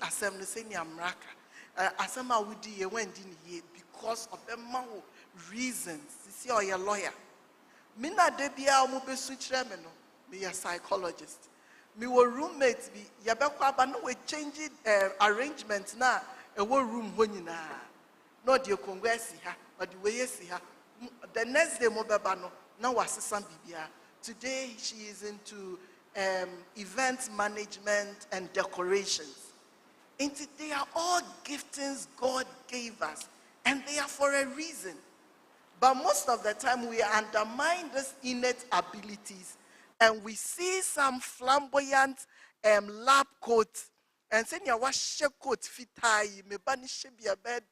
asem no se nya mraka asem a wudi ye wendi ni ye because of the reasons see or your lawyer me na de bia mo besu kire me no me a psychologist me were roommates bi ye be kwa ba no we change arrangement na e wo room ho nyina no de kongwesi ha or the way si ha the next day mo beba no na wasesa bibia. Today she is into event management and decorations. And they are all giftings God gave us, and they are for a reason. But most of the time we undermine these innate abilities, and we see some flamboyant lab coats, and saying ya wash coat fitai me banish be a bed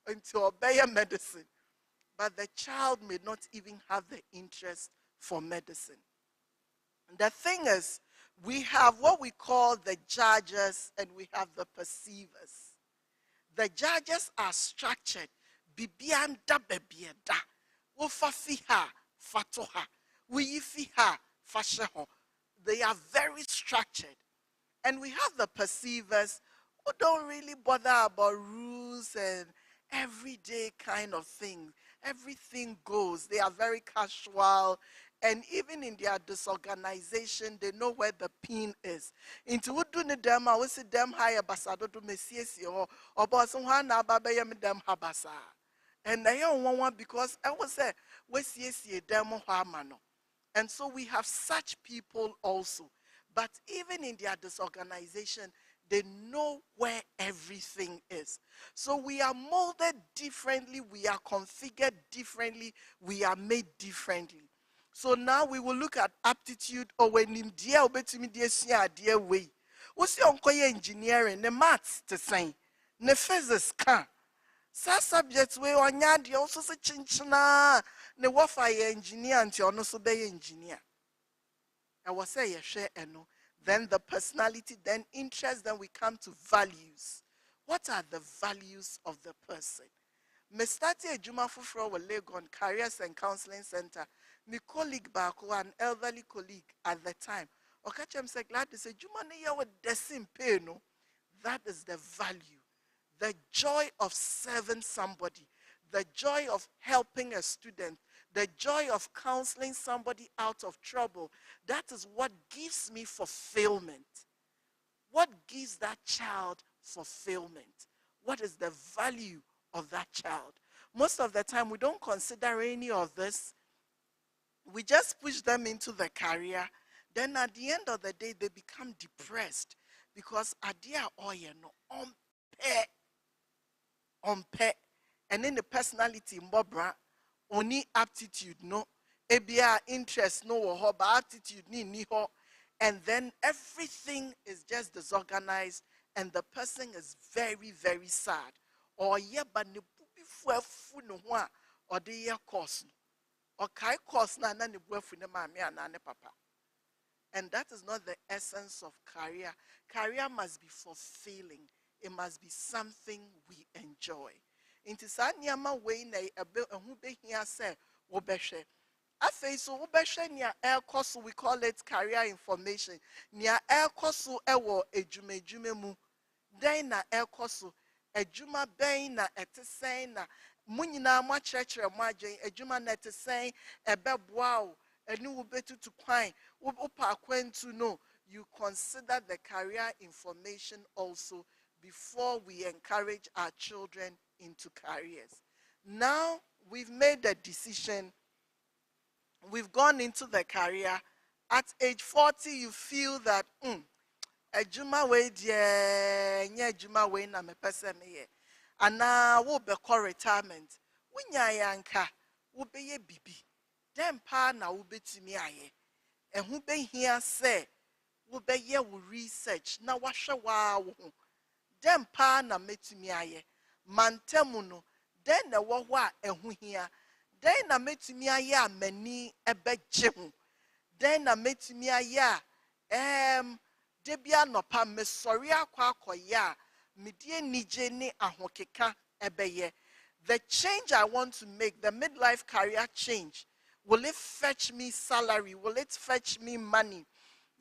until obey medicine. But the child may not even have the interest for medicine. The thing is, we have what we call the judges and we have the perceivers. The judges are structured. Bibianda bebieda. Ufa fiha fatoha. We fiha fasheho. They are very structured. And we have the perceivers who don't really bother about rules and everyday kind of things. Everything goes. They are very casual. And even in their disorganization, they know where the pin is. Into what do them, I will see them high ambassador to Messias or Bosson Ababa them habasa. And I don't want because I was say, we see them hamano. And so we have such people also. But even in their disorganization, they know where everything is. So we are molded differently, we are configured differently, we are made differently. So now we will look at aptitude or when him dear obetimi dear way. What's your engineering, the maths to say, the physics can. Some subjects we on yard also say chinchina, the warfare engineer and you also be engineer. I was say a share and no. Then the personality, then interest, then we come to values. What are the values of the person? Me started a Juma Fufro with Legon Careers and Counseling Center. My colleague Bako, an elderly colleague at the time, Okachem said, glad to say, Juma ne with the same pay, no? That is the value. The joy of serving somebody, the joy of helping a student, the joy of counseling somebody out of trouble. That is what gives me fulfillment. What gives that child fulfillment? What is the value of that child? Most of the time, we don't consider any of this. We just push them into the career. Then at the end of the day, they become depressed because adia oye no unpair, and then the personality mbobra, only aptitude no, ebia interest no ho, but attitude ni ho, and then everything is just disorganized, and the person is very, very sad. Or yeah, but ne bubi fu no ho or the year course. Or kai course na ne buafu ne mami ana ne papa. And that is not the essence of career. Career must be fulfilling. It must be something we enjoy. Inti sa niyama way na ehu behia se wo behwe. Afei so wo behwe nia ekoso, we call it career information. Nia ekoso ewo edwuma mu. Den na ekoso edwuma ben na etesen na munyina mo akyerɛkyerɛ mo adwen edwuma na etesen ebeboa o enu wo betutu kwan wo pa kwantu no. You consider the career information also before we encourage our children into careers. Now we've made the decision, we've gone into the career. At age 40, you feel that, ejuma we nye ejuma we na me pese me ye. Ana wo be call retirement. Winya yanka, wo be ye bibi. Dem pa na wo betimi aye. Ehu be hia se, wo be ye wo research na wahwe wa wo ho. Dem pa na metumi aye. Mantemu no, den na wo ho a ehu hia. Den na metumi aye a mani ebegye ho. Den na metumi aye a debia nopa mesori akwa akoya medie nije ne ahokeka ebeye. The change I want to make, the midlife career change, will it fetch me salary? Will it fetch me money?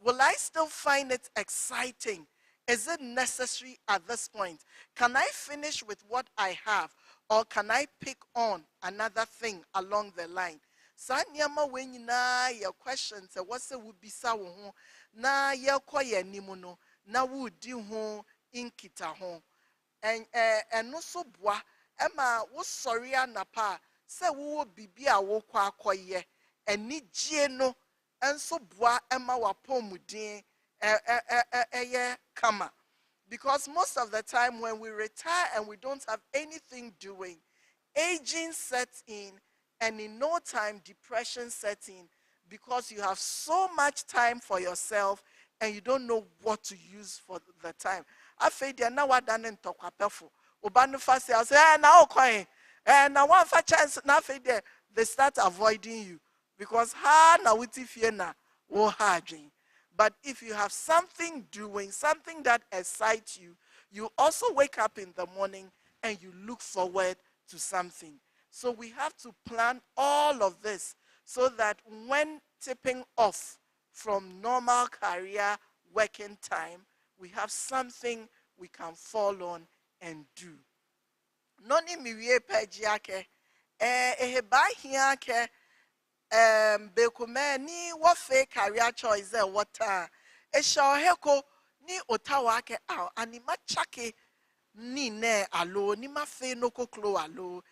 Will I still find it exciting? Is it necessary at this point? Can I finish with what I have? Or can I pick on another thing along the line? Sa niyama we nyinaa yɛ questions sɛ wɔsɛ wobisa wo ho na yɛkɔ yɛ anim no na wodi ho nkita ho. Ɛno so boa ɛma wosɔre anapa a sɛ wowɔ biribi a wokɔ akɔyɛ anigye no ɛnso boa ɛma wapɔmuden kama. Because most of the time when we retire and we don't have anything doing, aging sets in, and in no time depression sets in, because you have so much time for yourself and you don't know what to use for the time. Afei deɛ na wadane ntɔkwapɛfo oba no fa se ase na okɔe na one fa chance na afei deɛ they start avoiding you because ha na wuti fie na wo ha adwen. But if you have something doing, something that excites you, you also wake up in the morning and you look forward to something. So we have to plan all of this so that when tipping off from normal career working time, we have something we can fall on and do. Noni miwie pejiake eheba hiake bekume ni wafe career choice wata heko ni otawake anima chake ni ne alo ni mafe noko klo alo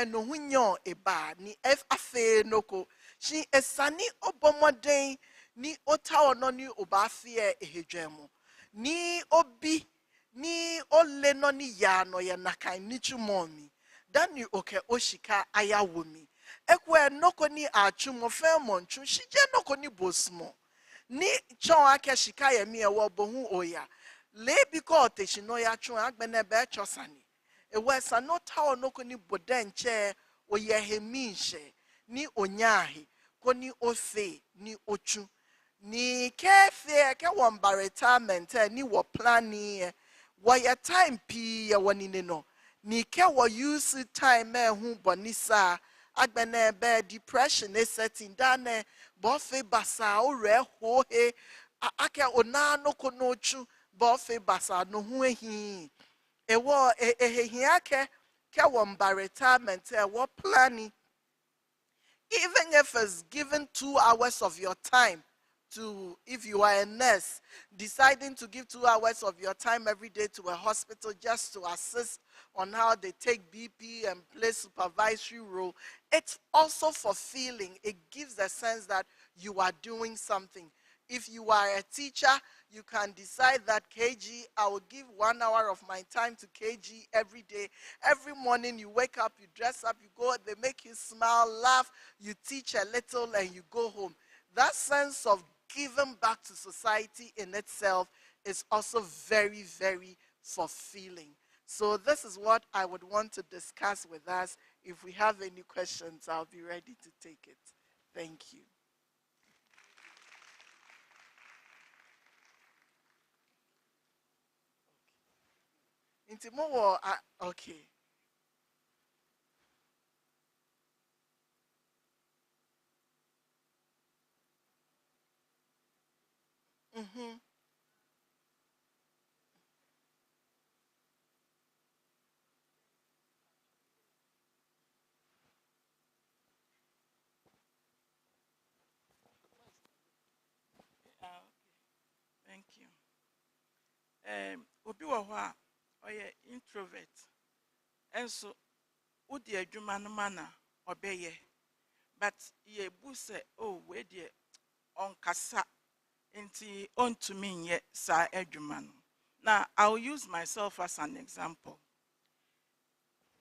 no hunyo eba ni afe noko shi esani obomoden ni otawo no ni obafie ehedwemo ni obi ni ole no ni ya no ye nakan ni chumomi dani oke oshika ayawomi ekwe noko ni achumo femonchu shije noko ni bosmo ni chon ake shika ye mi ewo bohu oya le biko te shino ya chon agbene be chosani ewe sano tawo noko ni bodenche oye heminche ni onyahi koni ofe ni ochu ni kefe ke won retirement ni wo planning wo ya time pi ya wonine no ni ke wo use time hu bonisa agbene be depression is setting down bofe basa ore ho he ake ona no kono chu bofe basa no hu ehi ewo ehihia ke won retirement wo planning. Even if it's given 2 hours of your time to, if you are a nurse, deciding to give 2 hours of your time every day to a hospital just to assist on how they take BP and play supervisory role, it's also fulfilling. It gives a sense that you are doing something. If you are a teacher, you can decide that KG, I will give 1 hour of my time to KG every day. Every morning you wake up, you dress up, you go, they make you smile, laugh, you teach a little and you go home. That sense of giving back to society in itself is also very, very fulfilling. So this is what I would want to discuss with us. If we have any questions, I'll be ready to take it. Thank you. Intimo, okay. Mm-hmm. Thank you. Obi wo ho a oye introvert. Enso udi adwuma no mana obeye. But ye bu se oh we de onkasa nti ontumi nye sa adwuma no. Now I'll use myself as an example.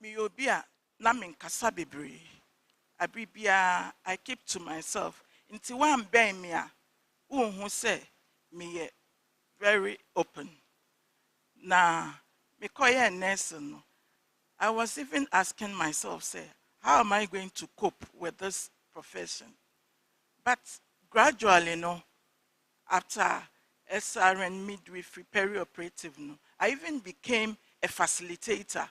Me obi a na me nkasa bebre. Abibia I keep to myself. Nti wan ben me a unhu se me very open. Na me koye nurse no. I was even asking myself, say, how am I going to cope with this profession? But gradually, no, after SRN midwifery perioperative, no, I even became a facilitator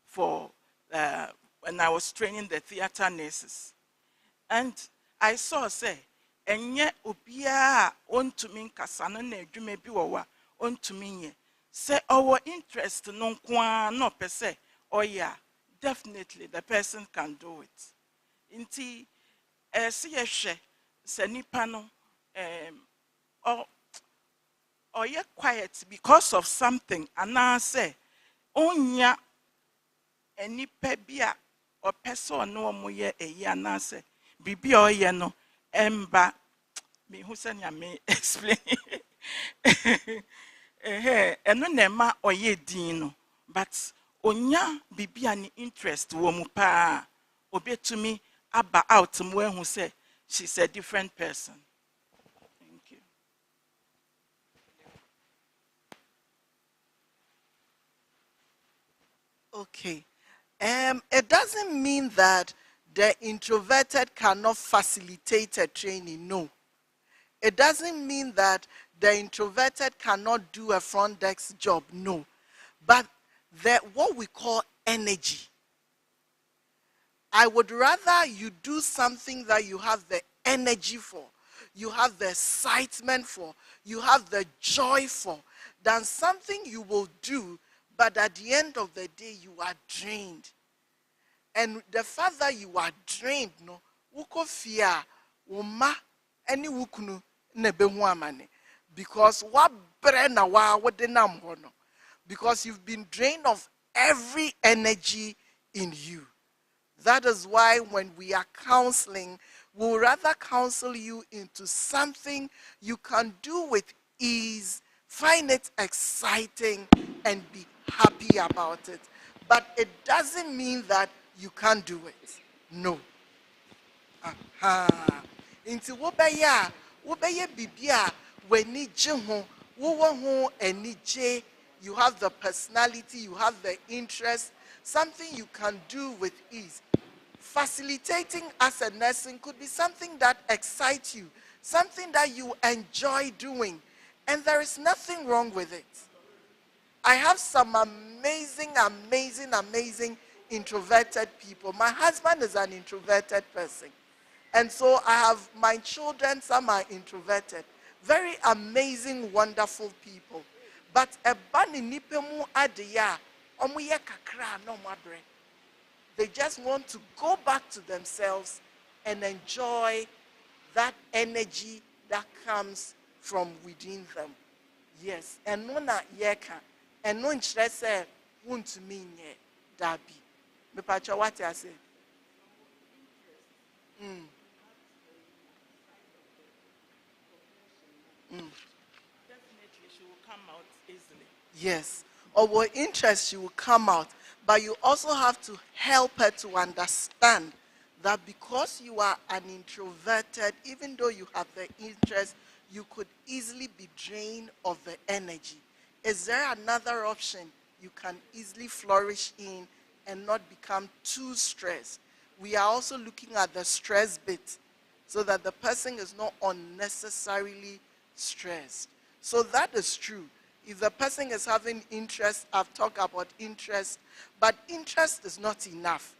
for when I was training the theater nurses. And I saw, say, enye obia on to me kasano ne dwuma bi wo wa on to me. Say our interest no kwa no per se. Oh yeah, definitely the person can do it. Inti see a she se nipa no or ye quiet because of something and I say onya any pebia or person no mo ye a ya na say bibi o ye no emba me who send ya me explain eno na ma oye din no but onya bibi ani interest wo mu pa obetumi aba out mo ehu say she's a different person. Thank you. Okay. It doesn't mean that the introverted cannot facilitate a training. No. It doesn't mean that the introverted cannot do a front desk job. No. But what we call energy. I would rather you do something that you have the energy for, you have the excitement for, you have the joy for, than something you will do, but at the end of the day, you are drained. And the fact that you are drained, no, wuko fear, uma, any wukunu, nebehu amane. Because what brena wa wadenam hono. Because you've been drained of every energy in you. That is why when we are counseling, we'll rather counsel you into something you can do with ease, find it exciting, and be happy about it. But it doesn't mean that you can't do it. No. Into wobaya bibia weni jiho wo eni je, you have the personality, you have the interest, something you can do with ease. Facilitating as a nursing could be something that excites you, something that you enjoy doing, and there is nothing wrong with it. I have some amazing introverted people. My husband is an introverted person. And so I have my children, some are introverted. Very amazing, wonderful people. But a bani nipemu adeya, omuye kakra no mabre. They just want to go back to themselves and enjoy that energy that comes from within them. Yes. And no na yeka. And no nchirese won't mean ye dabi. Me pacha what I say. Definitely she will come out easily. Yes. Or what interest she will come out. But you also have to help her to understand that because you are an introverted, even though you have the interest, you could easily be drained of the energy. Is there another option you can easily flourish in and not become too stressed? We are also looking at the stress bit so that the person is not unnecessarily stressed. So that is true. If the person is having interest, I've talked about interest, but interest is not enough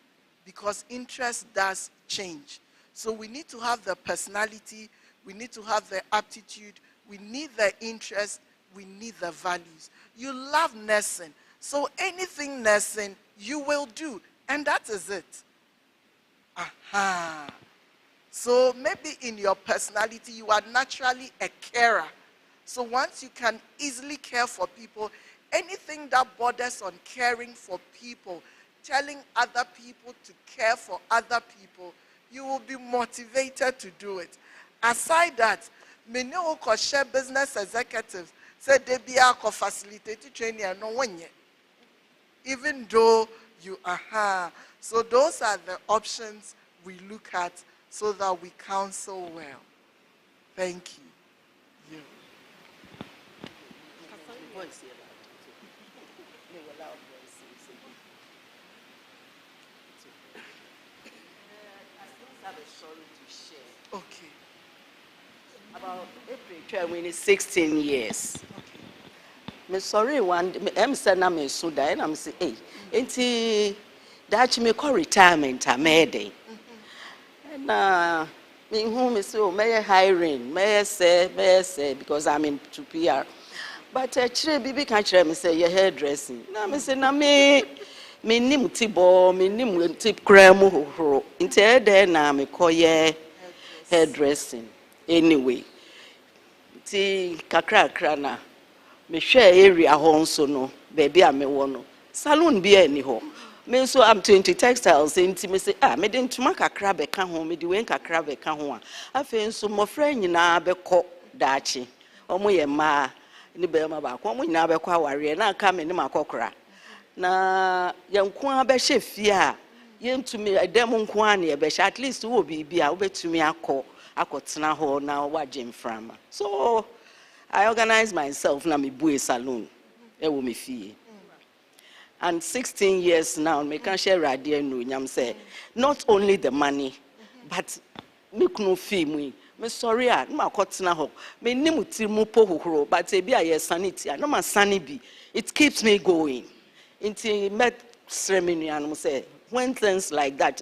because interest does change. So we need to have the personality, we need to have the aptitude, we need the interest, we need the values. You love nursing, so anything nursing you will do, and that is it. So maybe in your personality you are naturally a carer. So once you can easily care for people, anything that borders on caring for people, telling other people to care for other people, you will be motivated to do it. Aside that, many who share business executives say they be a facilitated training and no one yet. Even though you so those are the options we look at so that we counsel well. Thank you. Okay. About April 16 years. Me sorry one I'm saying I'm so die and I'm say hey enti that me call retirement amede. Na me who me say oh me hiring me say because I'm in to PR. But actually, Bibi can't tell me say your hairdressing. Na me say na me nim tibo, me nim tip cream ho. Inte there na me call ye hairdressing. Anyway, ti kakra na me share area ho nso no, baby a me wo no. Salon bi ani ho. Me so I'm 20 textiles inti me say me de ntuma kakra be ka ho, me de wen kakra be ka ho a. Afi nso mo fra nyina be kɔ daachi. Omo ye ma ni be ma ba ko mo nyina be kɔ aware na aka me ni makokora. Na yenko a be hye fie a yentumi edem nko a na ye be hye at least wo bibia wo betumi akotena ho na waje mframa. So I organize myself na me bu a salon e wo me fie. And 16 years now, me can share radio no nyam say not only the money, but me no fee me. Me sorry a ma kotena ho. Me nim ti mu po hohoro, but e bi a ye sanity. No ma sani bi. It keeps me going. Inti met ceremony and say when things like that,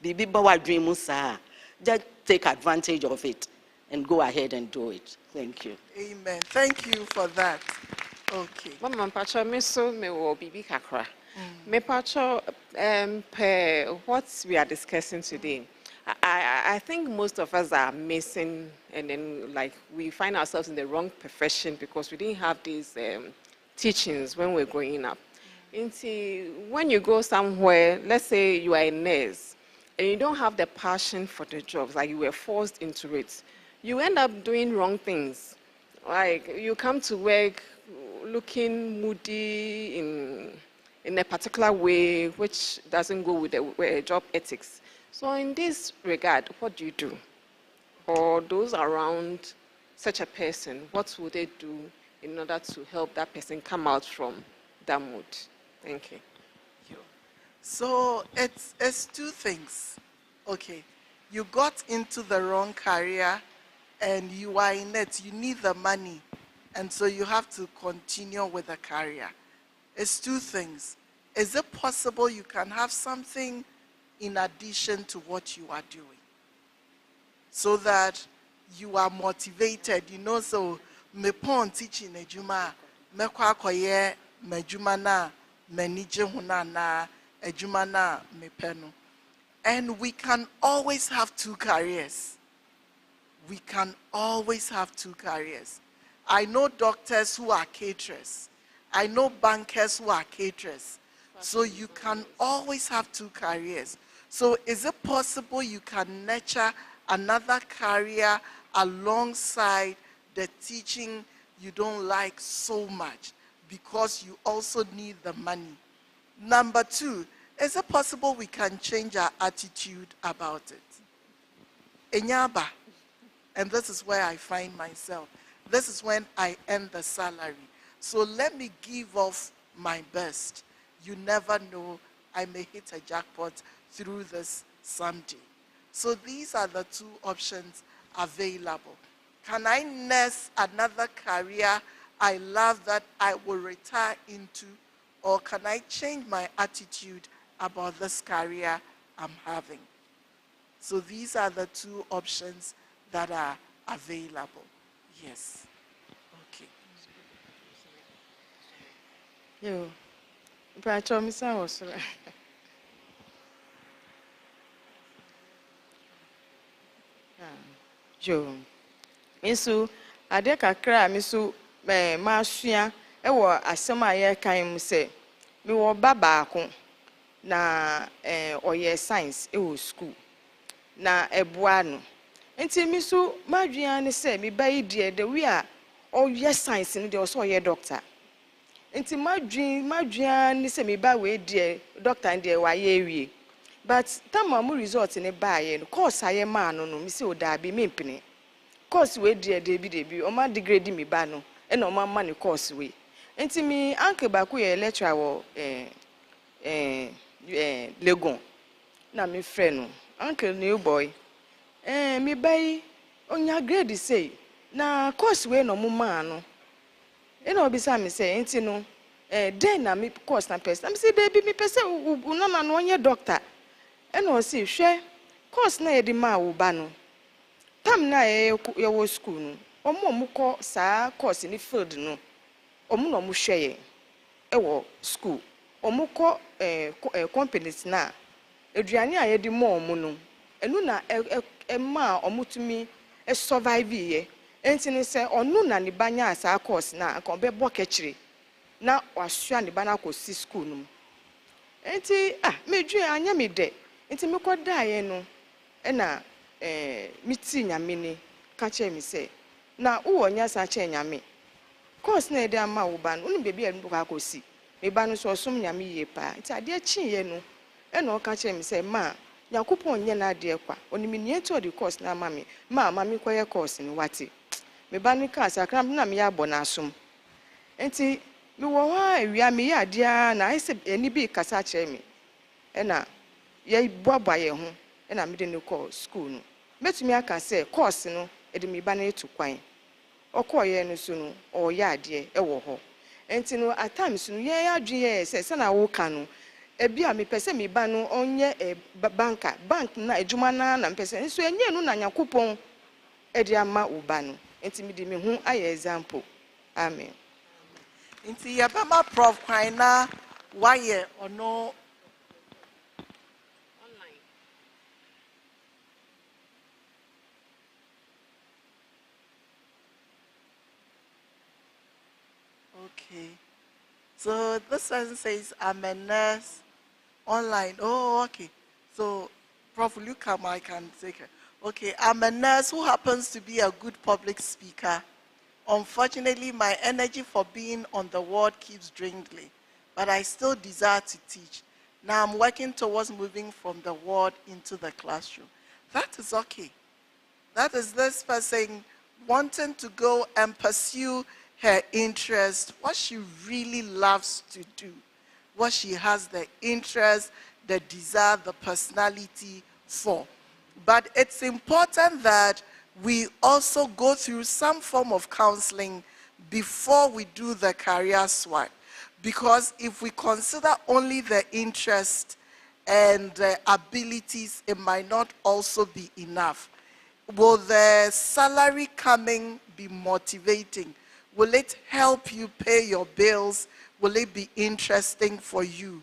bibi ba wa dream musa. Just take advantage of it and go ahead and do it. Thank you. Amen. Thank you for that. Okay. Mama Pacho, me so me wo bibi kakra. Me Pacho, per what we are discussing today, I think most of us are missing, and then like we find ourselves in the wrong profession because we didn't have these teachings when we're growing up. When you go somewhere, let's say you are a nurse, and you don't have the passion for the job, like you were forced into it, you end up doing wrong things. Like you come to work looking moody in a particular way, which doesn't go with the job ethics. So in this regard, what do you do? Or those around such a person, what would they do in order to help that person come out from that mood? Thank you. So it's two things. Okay, you got into the wrong career and you are in it, you need the money. And so you have to continue with the career. It's two things. Is it possible you can have something in addition to what you are doing? So that you are motivated, so me pon teaching ejuma, me kwa koye me juma na, me nije huna na, ejuma na me peno. And we can always have two careers. We can always have two careers. I know doctors who are caterers. I know bankers who are caterers. So you can always have two careers. So is it possible you can nurture another career alongside the teaching you don't like so much because you also need the money? Number two, is it possible we can change our attitude about it? Enyaba, and this is where I find myself. This is when I earn the salary. So let me give off my best. You never know, I may hit a jackpot through this someday. So these are the two options available. Can I nurse another career I love that I will retire into, or can I change my attitude about this career I'm having? So these are the two options that are available. Yes. Okay. Yo, Pacho, me say also. Yo, misu ade kakra misu masua e wo asem aye kan mu se me wo baba ko na oye science e wo school na eboa no enti misu madua ne se me bayi die de we a oye science ne de o so oye doctor enti madua ne se me ba we die doctor de wa ye wie but tama mu result ne ba ye no course aye ma no no me se o da bi me mpene course we die debi o ma degrade me ba no e na o ma ne course we enti mi uncle ba ku ye lecturer wo Legon na me friend no uncle new boy me bai onya grade say na course we no mo ma no e na obisa me say enti no den na me course na person me say baby me pese no na no onye doctor e na o say hwe course na ye di ma wo ba no tam na ye wo school no Omo ko saa course ni field no. Omo no mo hweye e wo school. Omo ko companies na aduane a ye di mo omo no. Enu na ma omo tumi survive ye. Enti ni se onu na ne banya saa course na ka obebo kechire. Na wasua ne bana ko si school no. Enti medwe anya me de. Enti me ko da ye no na miti nyame ni ka che mi se na wo nya sa che nyame course na ede ama wo ba no unu bebi enu ka kosi me ba no so som nyame ye pa enti ade chi ye no na o ka che mi se ma yakupon nye na ade kwa onimi nie to the course na ama me ma mi koye course ni wate me ba no ka sakra na me ya bo na asom enti me wo ha awia me ya ade na ai se eni bi kasa che mi na ye boaba ye ho na me de no call school no metumi aka say course no ede me ba na etu kwan okoye no so no o ya ade e wo ho enti no at times no ye adwe ye say na wo ka no ebi a me pese me ba no onye bank na ejuma na me pese nso enye no na Yakopon ede ama wo ba no enti me de me hu aye example amen Inti yabama prof kwan na waye ono Okay. So this person says, I'm a nurse online. Oh, okay. So, Prof, will you come? I can take it. Okay, I'm a nurse who happens to be a good public speaker. Unfortunately, my energy for being on the ward keeps dwindling, but I still desire to teach. Now I'm working towards moving from the ward into the classroom. That is okay. That is this person wanting to go and pursue her interest, what she really loves to do, what she has the interest, the desire, the personality for. But it's important that we also go through some form of counseling before we do the career swap. Because if we consider only the interest and the abilities, it might not also be enough. Will the salary coming be motivating? Will it help you pay your bills? Will it be interesting for you?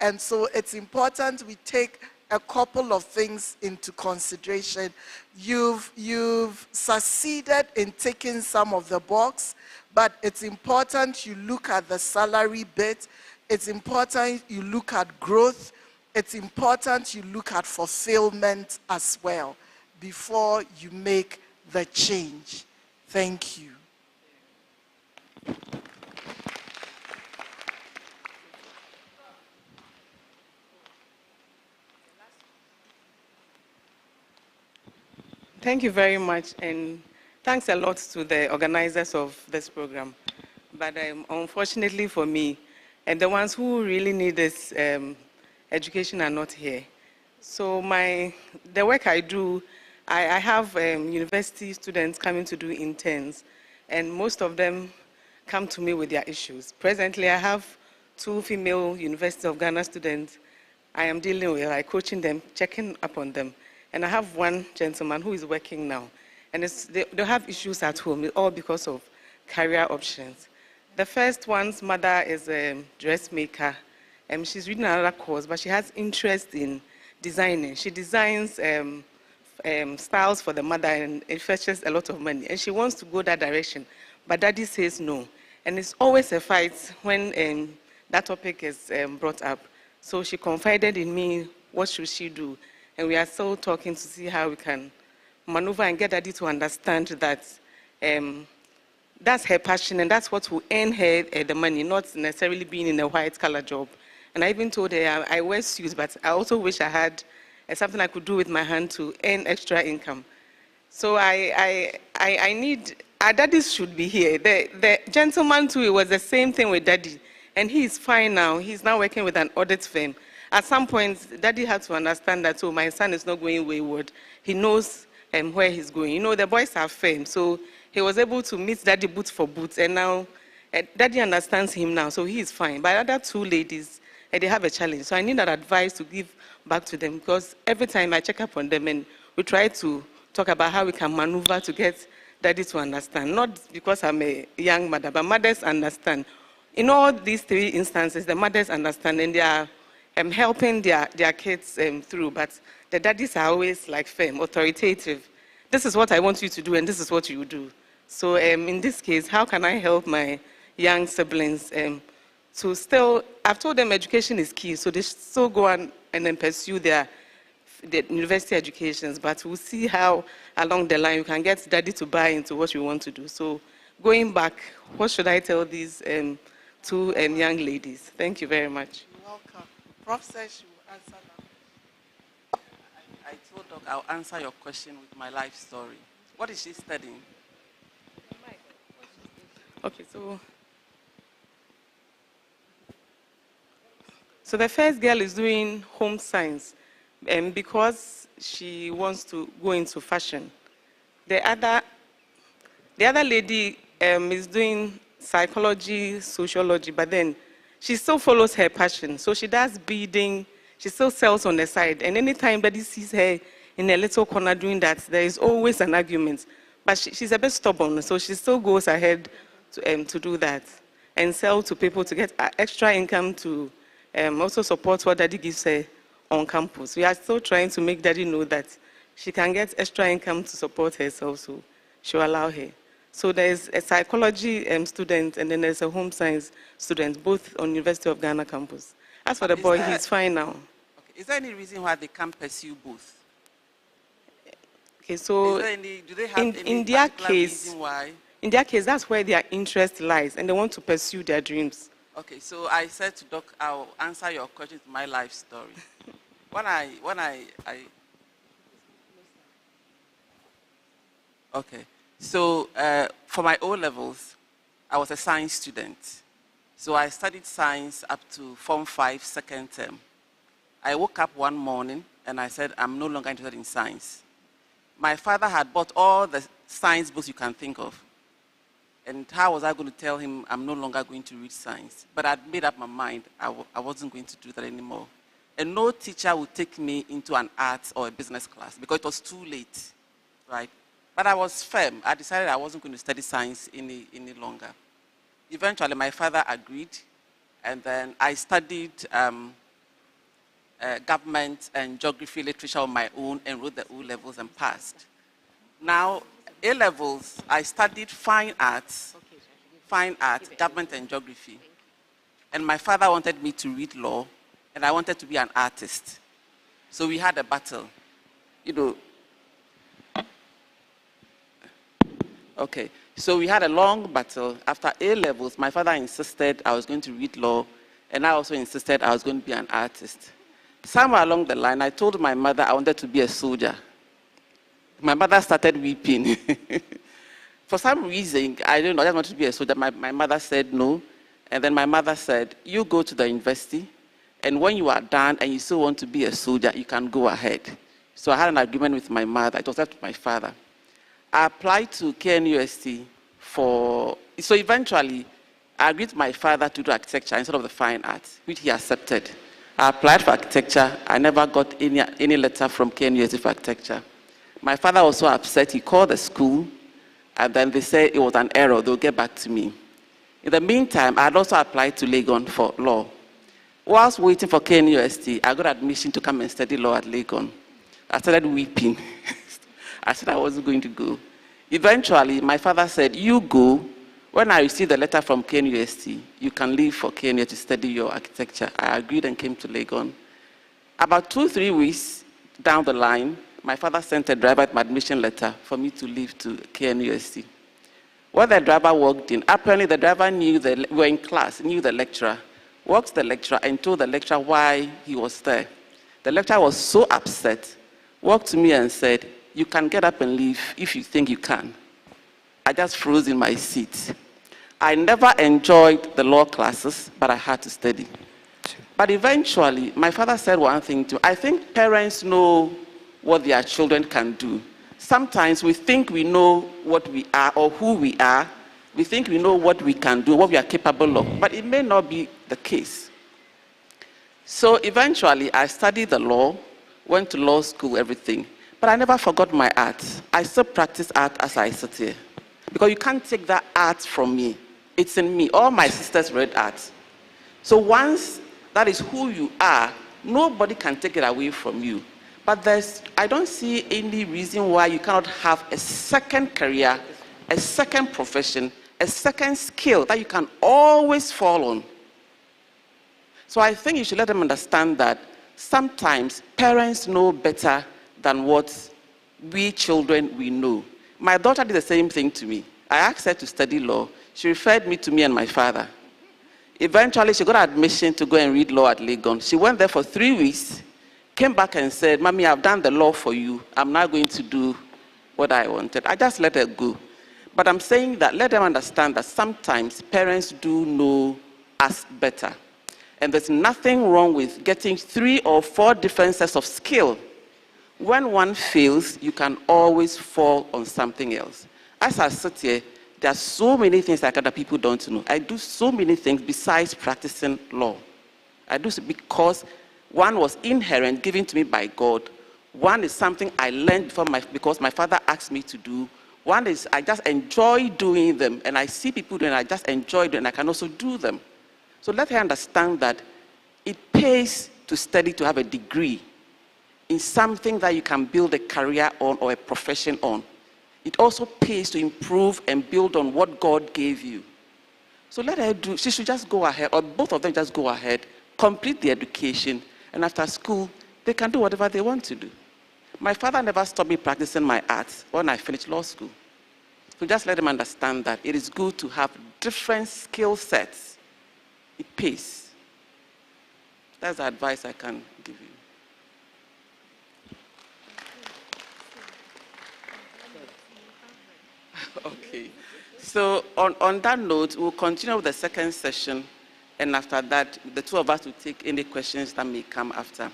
And so it's important we take a couple of things into consideration. You've succeeded in taking some of the box, but it's important you look at the salary bit. It's important you look at growth. It's important you look at fulfillment as well before you make the change. Thank you. Thank you very much, and thanks a lot to the organizers of this program. But unfortunately for me, and the ones who really need this education are not here. So the work I do, I have university students coming to do interns, and most of them come to me with their issues. Presently, I have 2 female University of Ghana students I am dealing with, like coaching them, checking up on them. And I have 1 gentleman who is working now. And they have issues at home, all because of career options. The first one's mother is a dressmaker. She's reading another course, but she has interest in designing. She designs styles for the mother, and it fetches a lot of money. And she wants to go that direction, but daddy says no. And it's always a fight when that topic is brought up. So she confided in me, what should she do? And we are still talking to see how we can maneuver and get daddy to understand that that's her passion and that's what will earn her the money, not necessarily being in a white-collar job. And I even told her I wear suits, but I also wish I had something I could do with my hand to earn extra income. So I need, our daddies should be here. The gentleman too, it was the same thing with daddy. And he is fine now. He's now working with an audit firm. At some point, daddy had to understand that, oh, my son is not going wayward. He knows where he's going. You know, the boys are firm. So he was able to meet daddy boot for boot. And now, daddy understands him now, so he is fine. But other 2 ladies, they have a challenge. So I need that advice to give back to them, because every time I check up on them and we try to talk about how we can maneuver to get daddy to understand. Not because I'm a young mother, but mothers understand. In all these three instances, the mothers understand and they are helping their kids through, but the daddies are always like firm, authoritative. This is what I want you to do and this is what you do. So in this case, how can I help my young siblings to still, I've told them education is key, so they should still go on and then pursue their university educations, but we'll see how along the line you can get daddy to buy into what you want to do. So going back, what should I tell these two young ladies? Thank you very much. You're welcome. Prof says she will answer now. I told Doc I'll answer your question with my life story. What is she studying? Okay, so the first girl is doing home science because she wants to go into fashion. The other lady is doing psychology, sociology, but then she still follows her passion. So she does beading, she still sells on the side. And anytime that he sees her in a little corner doing that, there is always an argument. But she's a bit stubborn, so she still goes ahead to do that and sell to people to get extra income to also support what daddy gives her on campus. We are still trying to make daddy know that she can get extra income to support herself, so she'll allow her. So there's a psychology student and then there's a home science student, both on University of Ghana campus. As for the boy, he's fine now. Okay. Is there any reason why they can't pursue both? Okay, so Do they have in their particular case, reason why? in their case, that's where their interest lies, and they want to pursue their dreams. Okay, so I said to Doc, I'll answer your question with my life story. Okay, so for my O-levels, I was a science student. So I studied science up to Form 5, second term. I woke up one morning and I said, I'm no longer interested in science. My father had bought all the science books you can think of. And how was I going to tell him I'm no longer going to read science? But I'd made up my mind I wasn't going to do that anymore. And no teacher would take me into an arts or a business class because it was too late, right? But I was firm. I decided I wasn't going to study science any longer. Eventually, my father agreed, and then I studied government and geography literature on my own and wrote the O-levels and passed. Now, A-levels, I studied fine arts, government and geography. And my father wanted me to read law, and I wanted to be an artist. So we had a battle, Okay, so we had a long battle. After A-levels, my father insisted I was going to read law, and I also insisted I was going to be an artist. Somewhere along the line, I told my mother I wanted to be a soldier. My mother started weeping. For some reason, I don't know, I just wanted to be a soldier. My mother said no, and then my mother said, you go to the university, and when you are done and you still want to be a soldier, you can go ahead. So I had an agreement with my mother. It was left to my father. I applied to KNUST so eventually, I agreed with my father to do architecture instead of the fine arts, which he accepted. I applied for architecture. I never got any letter from KNUST for architecture. My father was so upset. He called the school, and then they said it was an error. They'll get back to me. In the meantime, I had also applied to Legon for law. Whilst waiting for KNUST, I got admission to come and study law at Legon. I started weeping. I said I wasn't going to go. Eventually, my father said, you go. When I received the letter from KNUST, you can leave for KNUST to study your architecture. I agreed and came to Legon. About 2-3 weeks down the line, my father sent a driver my admission letter for me to leave to KNUST. When the driver walked in, apparently the driver we were in class, knew the lecturer, walked to the lecturer and told the lecturer why he was there. The lecturer was so upset, walked to me and said, you can get up and leave if you think you can. I just froze in my seat. I never enjoyed the law classes, but I had to study. But eventually, my father said one thing too. I think parents know what their children can do. Sometimes we think we know what we are or who we are. We think we know what we can do, what we are capable of, but it may not be the case. So eventually, I studied the law, went to law school, everything. But I never forgot my art. I still practice art as I sit here. Because you can't take that art from me. It's in me. All my sisters read art. So once that is who you are, nobody can take it away from you. But I don't see any reason why you cannot have a second career, a second profession, a second skill that you can always fall on. So I think you should let them understand that sometimes parents know better than what we children we know. My daughter did the same thing to me. I asked her to study law. She referred me to me and my father. Eventually, she got admission to go and read law at Legon. She went there for 3 weeks, came back and said, "Mommy, I've done the law for you. I'm not going to do what I wanted." I just let her go. But I'm saying that let them understand that sometimes parents do know us better. And there's nothing wrong with getting 3 or 4 different sets of skill. When one fails, you can always fall on something else. As I sit here, there are so many things that other people don't know. I do so many things besides practicing law. I do so because one was inherent, given to me by God. One is something I learned because my father asked me to do. One is I just enjoy doing them, and I see people doing it, I just enjoy them, and I can also do them. So let her understand that it pays to study to have a degree in something that you can build a career on or a profession on. It also pays to improve and build on what God gave you. So let her do, she should just go ahead, or both of them just go ahead, complete the education, and after school, they can do whatever they want to do. My father never stopped me practicing my art when I finished law school. So just let them understand that it is good to have different skill sets. It pays. That's the advice I can give you. Okay. So on that note, we'll continue with the second session, and after that, the two of us will take any questions that may come after.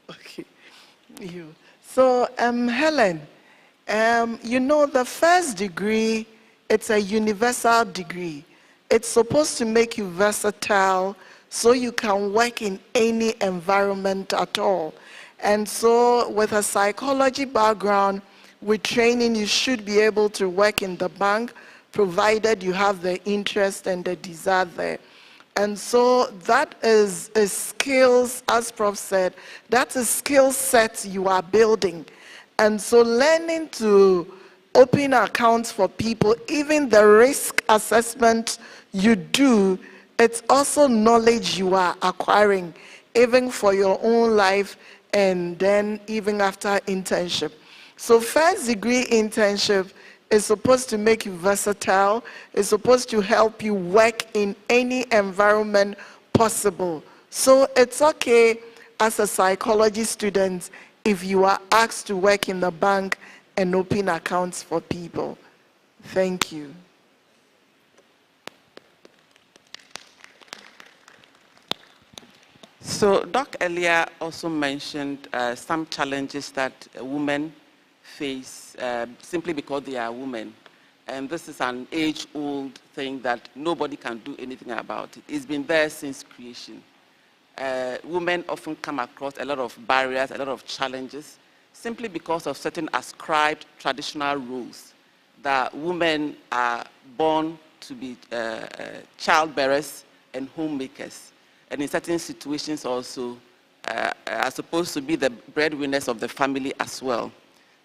Okay. So, Helen, you know, the first degree, it's a universal degree. It's supposed to make you versatile so you can work in any environment at all. And so with a psychology background, with training, you should be able to work in the bank, provided you have the interest and the desire there. And so that is a skills, as Prof said, that's a skill set you are building. And so learning to open accounts for people, even the risk assessment you do, it's also knowledge you are acquiring, even for your own life and then even after internship. So first degree internship is supposed to make you versatile. It's supposed to help you work in any environment possible. So it's okay as a psychology student if you are asked to work in the bank and open accounts for people. Thank you. So Doc earlier also mentioned some challenges that women face simply because they are women. And this is an age-old thing that nobody can do anything about it. It's been there since creation. Women often come across a lot of barriers, a lot of challenges, simply because of certain ascribed traditional rules that women are born to be childbearers and homemakers. And in certain situations also are supposed to be the breadwinners of the family as well.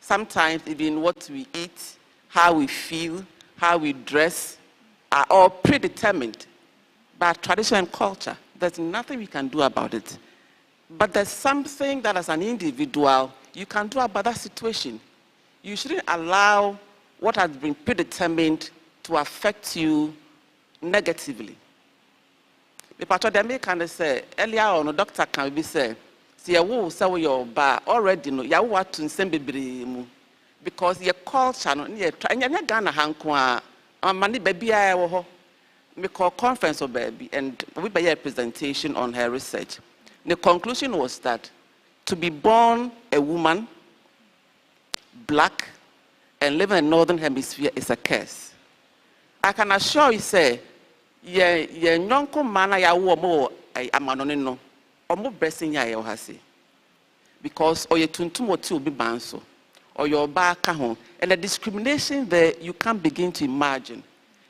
Sometimes even what we eat, how we feel, how we dress are all predetermined by tradition and culture. There's nothing we can do about it. But there's something that as an individual you can do about that situation. You shouldn't allow what has been predetermined to affect you negatively. The patron they make kind of say earlier on, doctor can be say, see a woo say your bar already know ya what to send baby because your culture no near try and Ghana hankwa mani baby I wo me call conference of baby and we be a presentation on her research. The conclusion was that to be born a woman, black, and live in the northern hemisphere is a curse. I can assure you, say, ye nyonko mana ya wo mo amanone no, omo blessing ya yo hase. Because or ye tuntum oti obi banso, or your back home, and the discrimination there you can't begin to imagine.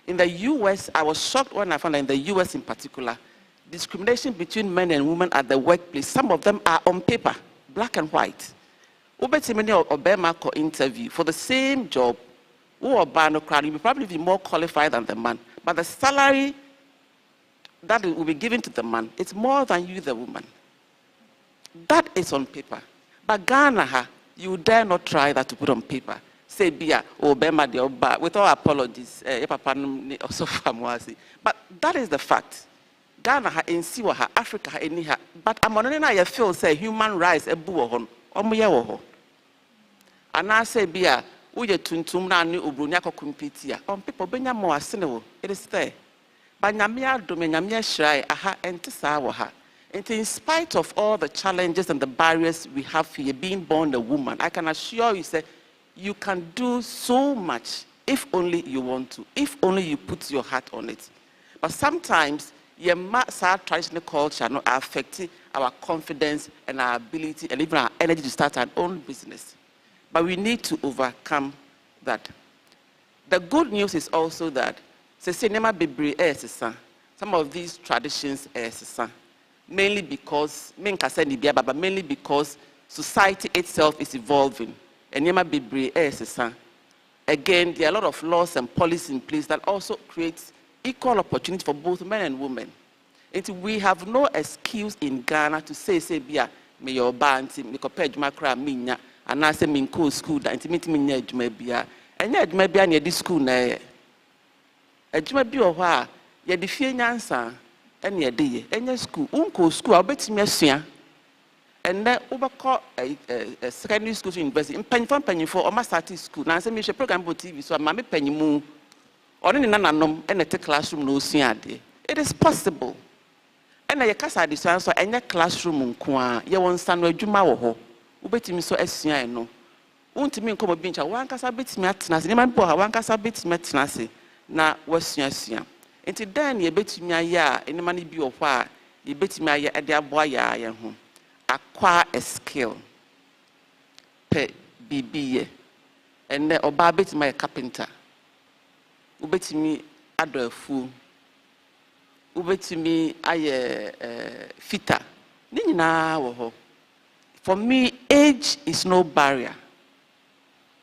In the US, I was shocked when I found that in the US in particular, discrimination between men and women at the workplace, some of them are on paper, black and white. Ubetimini Obama interview for the same job, you will probably be more qualified than the man. But the salary that will be given to the man, it's more than you, the woman. That is on paper. But Ghana, you dare not try that to put on paper. Say, Bia, Obama, the Oba, with all apologies, but that is the fact. Ghana ha ensiwa ha Africa ha eni ha but amonene na ye feel say human rights ebu wo ho omo ye wo ho ana say bia wo ye tuntum na ne obroni akokompete a on people benya mo asene wo it is there but nyame adom nyame ahyirai aha ente saa wo ha. And in spite of all the challenges and the barriers we have here being born a woman, I can assure you say you can do so much if only you want to, if only you put your heart on it. But sometimes our traditional culture not affecting our confidence and our ability and even our energy to start our own business. But we need to overcome that. The good news is also that some of these traditions mainly because mainly because society itself is evolving. And again, there are a lot of laws and policies in place that also create equal opportunity for both men and women. And we have no excuse in Ghana to say bia me your banti me compare juma kra minya and I say me ko school that intimate me juma bia and ya juma bia na di school na e juma bi o ho a ye di fie nyansa and ye de ye enya school unko school obetimi asua and then ubako secondary school to university panyfo o ma start school na say me hwe program bo TV so ma me panyimu oni na nanom and the classroom no sua ade. It is possible. And I kasa ade so enya classroom nko a ye won sta no adwuma wo ho ubetimi so asua no untimi nko bi ncha wan kasa betimi atena se ne man bo ha wan kasa betimi atena se na wasua. Enti dan ye betimi aye a ene man bi wo ho a ye betimi aye ade abo aya ye ho acquire a skill pe bibiye and oba betimi aye carpenter ubetimi adoafu ubetimi aye fitter ni nyina wo ho. For me, age is no barrier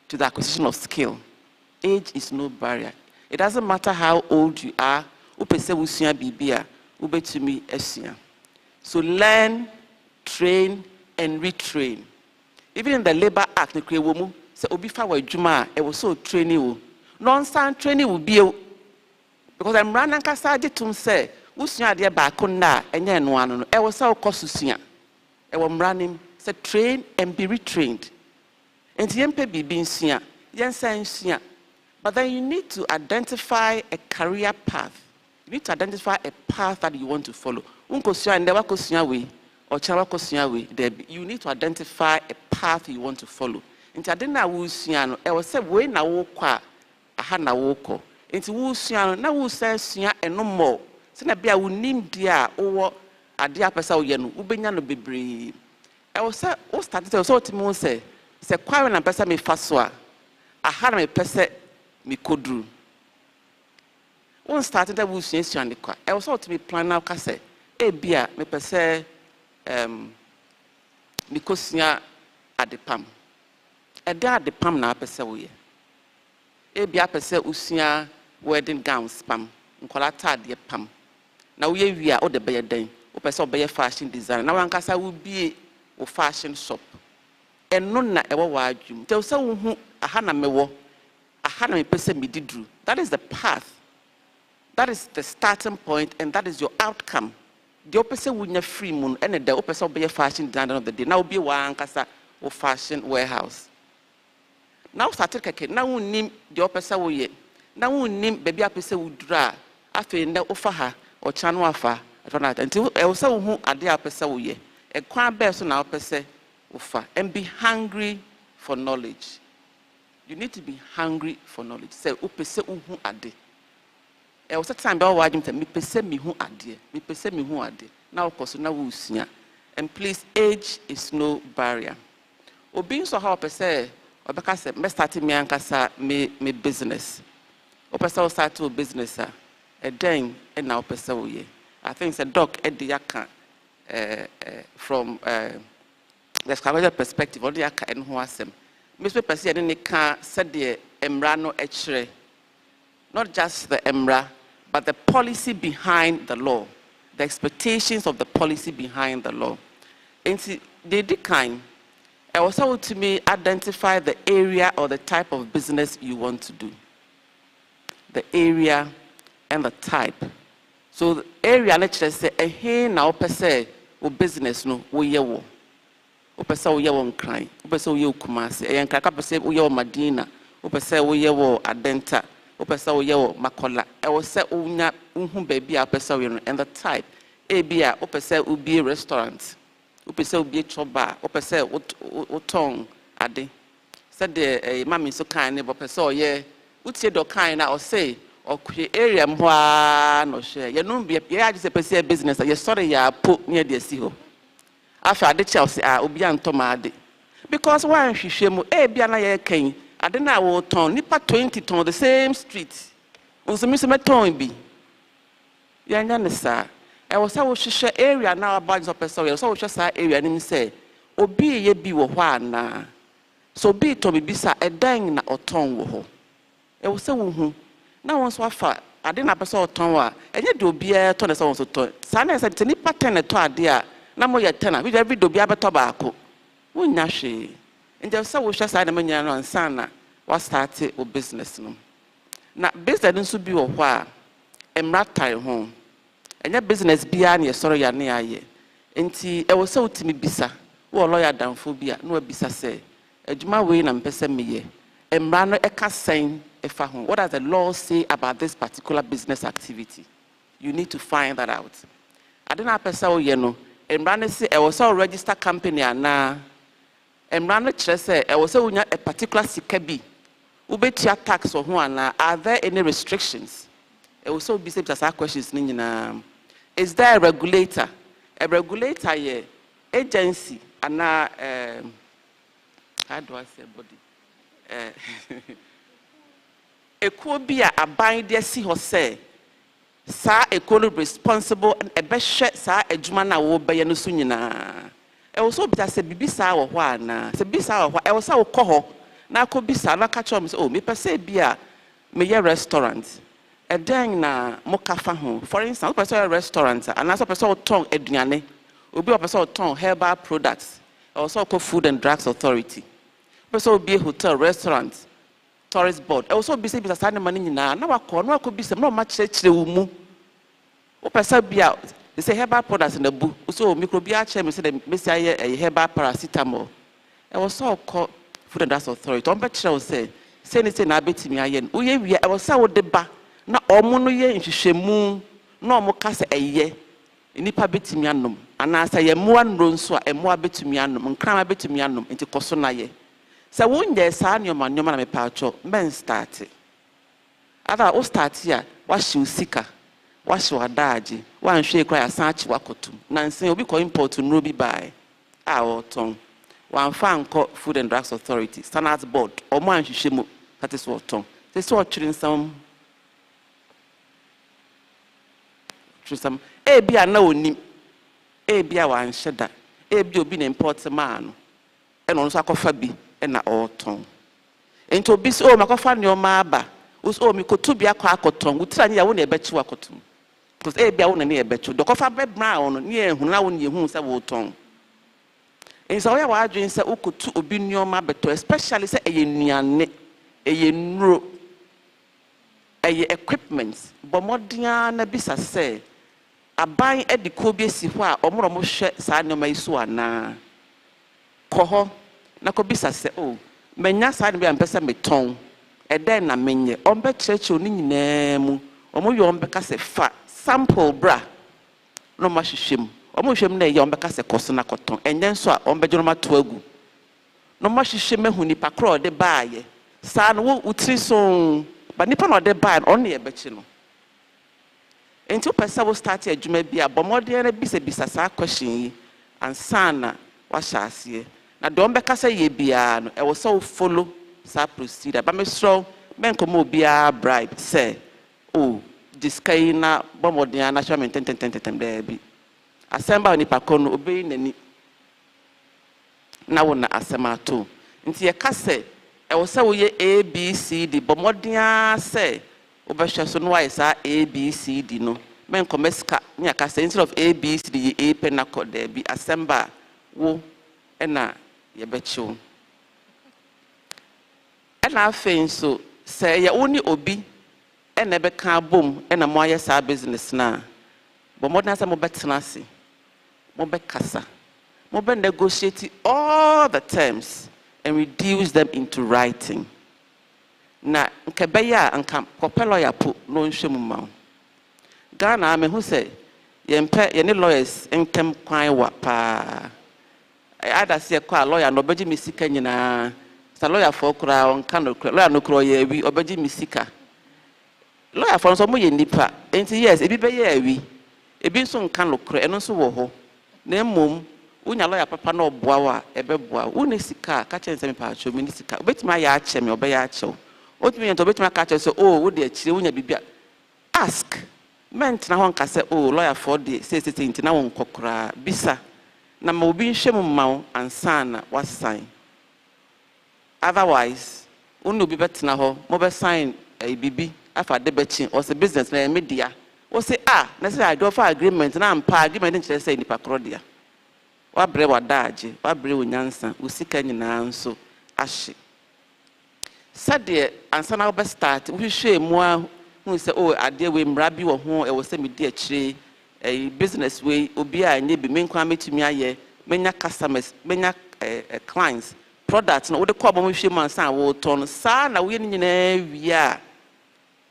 to the acquisition of skill. Age is no barrier. It doesn't matter how old you are. Upese usua bibia ubetimi esua. So learn, train and retrain. Even in the Labor Act, the create womu say obi fa wa adwuma e was so training wo. Non-stand training will be because I'm running kasa tum say usua de ba ko na enye no ano no e was so kosusua e wo running say train and be retrained and yempe bibi nsua yensa nsua. But then you need to identify a career path. You need to identify a path that you want to follow. Unkosua and wakosua we or chawakosua we there you need to identify a path you want to follow. Nti ade na wo usua no e wo say we na wo kwa aha na wo ko. Nti wo usua no na wo say sua eno mo se na bia wo nimdi a wo ade apesa wo ye no wo benya no bebre. E wo say wo start say so timi wo say kwa na pesa me fa so a aha na me pesa me kodru. One started that we usua and kwa. E wo say timi plan na ka say e bia me pesa me kosua adepam. Eda adepam na pesa wo ye. E bia pesa usua wedding gowns pam. Nkola tade pam. Na wo ye wi a o de be den. person be a fashion designer. Now one kasa will be a fashion shop. And no na ewa wajum. Tell someone who a hana mewo, a hana me person me didru. That is the path. That is the starting point, and that is your outcome. The opposite will not free moon, and the opposite be a fashion designer of the day. Now be one kasa or fashion warehouse. Now started keke. Now we name the opposite way. Now we name baby opposite would draw. After na offer her or chanwafa. Until also who are the opposite way. A crown bears on our opposite offer and be hungry for knowledge. You need to be hungry for knowledge. Say opposite who are they. I was a time about why me pese me who are there. Me pese me who are there. Now of course now we see. And please, age is no barrier. Obi so how pese obeka say me start me ankasa me business. O pese o start to business a den e na o pese wo ye. I think it's a doc e de yaka from the scholarly perspective o de yaka en ho asem. Me so pese ne ka said the emra no echere. Not just the emra, but the policy behind the law, the expectations of the policy behind the law. And they decline. I was able to me identify the area or the type of business you want to do. The area and the type. So the area, let's just say, hey now per se, or business no, we yewo. O per se we yewo crying. O per se we yewo Kumasi. And kaka per se we yewo Madina. O per se we yewo Adenta. Opesa oyewo makola e wo se unya unhu baby opesa we and the type ebia opesa ubi restaurant opesa ubi choba opesa uton ade said the mami so kind ne opesa oye utie do kind na o say okwe area mhoa no share ye no bia ye age se pese business ye sorry ya po near the si ho afa ade chelsea obi antoma ade because one hwehwe mu ebia na ye kan I don't know what ton, nipa 20 ton, the same street. Also, Mr. Meton be. Yan sir. I was so share area now about of person, so just area and say, Obi ye be na. So be to me bisa a dang na or ton wo. I was so who. Now once wafa, I didn't have a sort of ton, and yet do be a ton of so ton. Sana said, Nipa 10 a to dear, no more yet tenor, which every do be a tobacco. Who nashi? And just so we just had a man and sana was started with business. Now, business should be a while and not time home. And your business beyond your sorry, ya near ye. And I was so to me bisa, or lawyer down phobia, no bisa say, a juma win and pesa me. And rano eka saying, if I home, what does the law say about this particular business activity? You need to find that out. I don't know pesa o yeno, and rano say, I was all registered company and now. And run say, I was a particular sikabi. Ubetia tax or one. Are there any restrictions? It will so be said as our questions. Is there a regulator? A regulator, yeah, agency, and how do I say body? A could be a bind, see or say, sir, a could responsible and a best shot, sir, a jumana will be a nusunina. I also be as a bibisa or one, a bisa or I was our coho. Now could be sana catch on, oh, me per se beer, me a restaurant. A dang na mokafa home. For instance, person a restaurant, and as a person tongue edriane, will be a person tongue herbal products, also called Food and Drugs Authority. Person will be a hotel, restaurant, tourist board. Also be said as a money now. Now I call, no could be some not much church the umu. O person be out. They say herbal products in the book. So microbial chairman said a herbal paracetamol. I was so called Food and Drugs Authority. Don't bet you say anything I bet me again. I was so the bar. Na omuno ye nhwehwemu na omokasa eye nipa betumi anom anasa ye moa nro nso a emoa betumi anom nkrama betumi anom enti koso na ye se wonye saa nyoma na mepaacho men start ada o start ya wa hye usika wa hye wadaage wa nhwe kra ya san achi wakotum na nsen obi ko import nro bi bai a oton wa mfa nko Food and Drugs Authority Standards Board omo anhwehwemu that is what oton they so twirin some some ebia na onim ebia wan hyeda ebia obi na import man e no so akofa bi e na oton enti obi so makofa ne o ma aba o so mi kotu bi akọ akoton utira nya wo na ebechi wakotum because e bia wo na ne ebecho do kofa be bra wo no ne ehunu na wo ne ehunu se wo ton en so ya wa adwen se ukotu obi nneoma beto especially se eye nuane eye nuro eye equipment bo modia na bisa se aban ediko bi esi ho a omro mo hwe saa nneoma isu ana koho na ko bisa se oh menya saa ne bi ampesa meton eden na menye ombe church oni nyina mu omo yo ombe ka se fa sample bra no ma hwehwem omo hwehwem na ye ombe ka se koso na koton enye nso a ombe dwonoma to agu no ma hwehwem hu nipa kro de baaye saa no wo utri so ba nipa no de baa on ne ye bechi no enti opesa wo start adwuma bi a bomode na bisa saa question yi ansana wa hyase na de ombe ka se ye bia no e wo so follow sa procedure ba me so men komo bia bribe say oh diskai na bomodin na hwa men tentem there bi assemble ni pakono obey nani na wona asema to nti ye ka say e wo say wo ye abcd bomodin say obehwe so no why sa abcd no men komeska nya ka say instead of abcd ye a penako there bi assemble wo na ye bechiwo na afen so say ya oni obi na be ka bom na mo aye sa business na bo mo na say mo betena ase mo be kasa mo be negotiate all the terms and reduce them into writing na nke be ya anka kope lawyer po no nhwem ma Ghana me hu say ye ne lawyers entem kwan wa pa ada se kwa lawyer no beji misika nyina sa lawyer for kura on kan lawyer no kura ye wi obeji misika lawyer for so mo ye nipa enti yes ebi be ye wi ebi nso nkan lokura eno nso wo ho na mmom unya lawyer papa na oboa wa ebe boa une sika ka chense me pa acho mi sika obetima ya ache me obe ya ache otimi ento obetima ka ache so oh wo de achire unya bibia ask ment na ho nka se oh lawyer for de say enti na won kokura bisa na ma obi nhwem mma ansana wasan otherwise unu obi betena ho mo be sign bibi afa de bechi o se business na media o se na say I do for agreement na ampa agreement nche say nipa krodia wa bre wadaje wa bre onyansa usika nyina nso ahye sade ansana obe start we hwe mu a hu se oh ade we mra bi wo ho e wo se media chire business we obi a nye bi menkwa metumi aye menya customers menya clients product no wo de ko abom hwe mu ansa wo ton sa na wo nyina wi a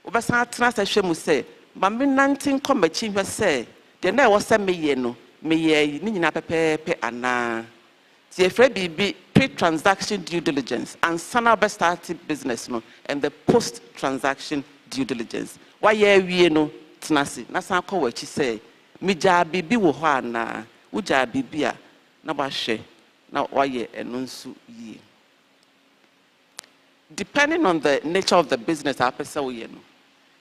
wo be san tra sa hwe mu se ba me nantin komachi hwe se de na wo se meye no meye ni nyina pepepe ana ti efre bibi pre-transaction due diligence and sana be starting business no and the post-transaction due diligence why ye wie no tenase na san ko wachi se mija bibi wo ho ana uja bibi a na ba hwe na waye eno nsu yi depending on the nature of the business apesa wo ye no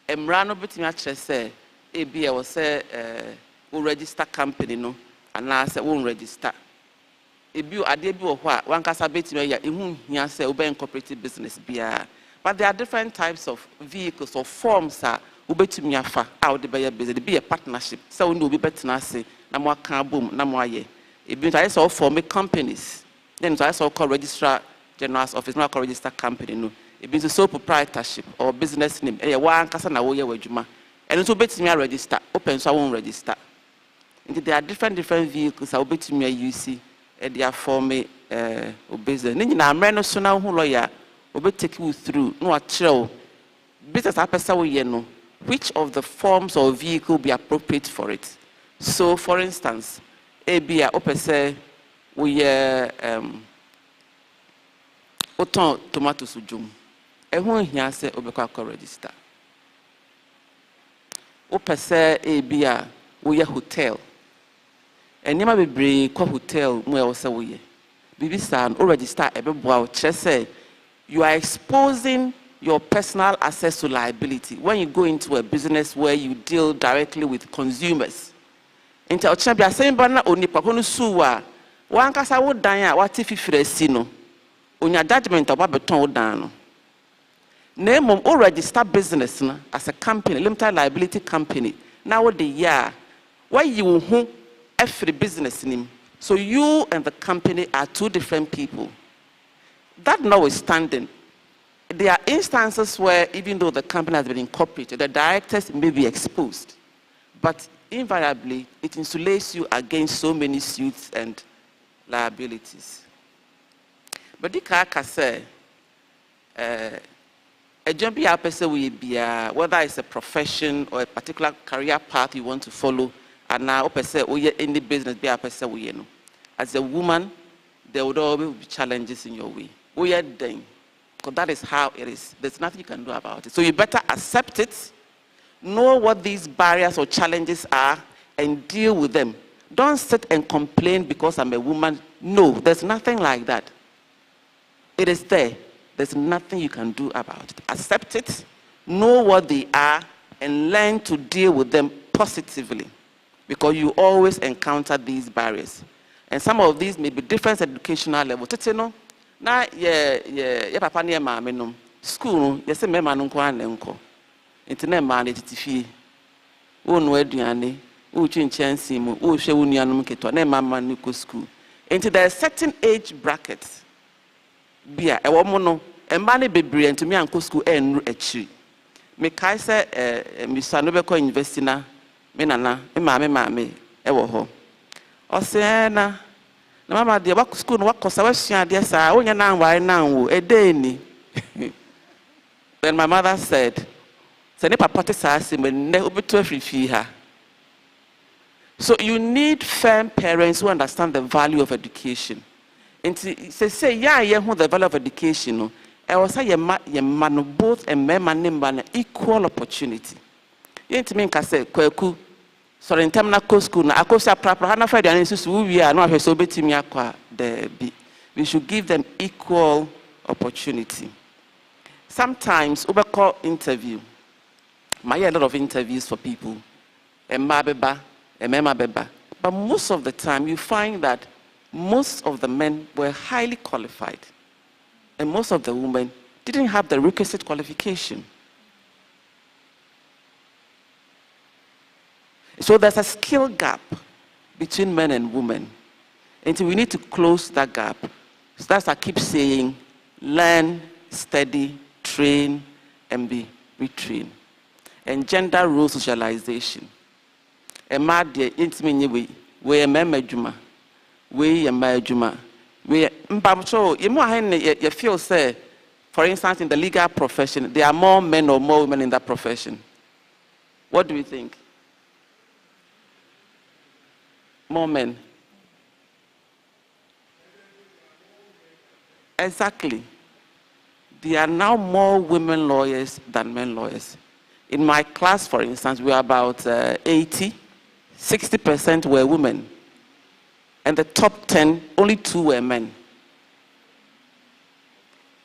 emra no betimi a kire se ebi e wo se wo register company no ana se wo register ebi ade bi wo ho a wankasa betimi ya ehun hia se wo be incorporated business bia but there are different types of vehicles or forms a wo betimi afa a wo de be ya business be a partnership so wo no obi betena ase na mo aka bom na mo aye ebi nta so form companies then so also call registrar general's office no call register company no ebi so sole proprietorship or business name e wa ankasa na wo ye wadwuma and so betimi a register open so won register and there are different vehicles a wo betimi a use e dia form o business ni nyina amre no so na ho lawyer o be take you through no a kire business apesa wo ye no which of the forms or vehicle be appropriate for it. So for instance ebia opese wo ye oton tomatoes ujum ehun hia se obekwa ko register opese ebia wo ye hotel enima bebre ko hotel mu e wo se wo ye bibi san o register ebeboa o kire se you are exposing your personal access to liability when you go into a business where you deal directly with consumers. Inta ochina bia semba na onipa ko no suwa wankasa wo dan a wate fifire si no onya judgment oba beton wo dan no na mom o register business na as a company limited liability company now the year why you who every business name. So you and the company are two different people. That notwithstanding, there are instances where even though the company has been incorporated, the directors may be exposed. But invariably, it insulates you against so many suits and liabilities. But the Kaka say, a job whether it's a profession or a particular career path you want to follow, and now any business be a as a woman, there would always be challenges in your way. Because that is how it is. There's nothing you can do about it. So you better accept it, know what these barriers or challenges are, and deal with them. Don't sit and complain because I'm a woman. No, there's nothing like that. It is there. There's nothing you can do about it. Accept it, know what they are, and learn to deal with them positively. Because you always encounter these barriers. And some of these may be different educational levels. Na papa ne maame no school no say mema no nko anenko intine ma na titifie wo no aduane wo twinchansi mu wo hwe wo nuanom keto na mama no ko school into there certain age bracket bia e wo mo no emba ne bebre ntumi anko school enru akiri me kai se misa no be ko university na me nana me maame e wo ho o se na mama de wa school no wakosa wa sua de sa onya na anware na wo edeni. Then my mother said, "Se ne papa te sa se me ne obeto afifi ha." So you need firm parents who understand the value of education. And say yeah who the value of education no e was say ye ma no both and men and equal opportunity. Yent me nka say kwaku so in term na school na akosia prapra hana fa aduane susu wi a na ahwe so betimi akwa the bi. We should give them equal opportunity. Sometimes ubeko interview. I hear a lot of interviews for people. But most of the time you find that most of the men were highly qualified and most of the women didn't have the requisite qualification. So there's a skill gap between men and women. And so we need to close that gap. So that's I keep saying, learn, study, train, and be retrained. And gender role socialization. And my dear, intimately, we are memajuma, we are majuma, we are you feel say, for instance, in the legal profession, there are more men or more women in that profession. What do you think? More men. Exactly. There are now more women lawyers than men lawyers. In my class, for instance, we were about 60% were women. And the top 10, only 2 were men.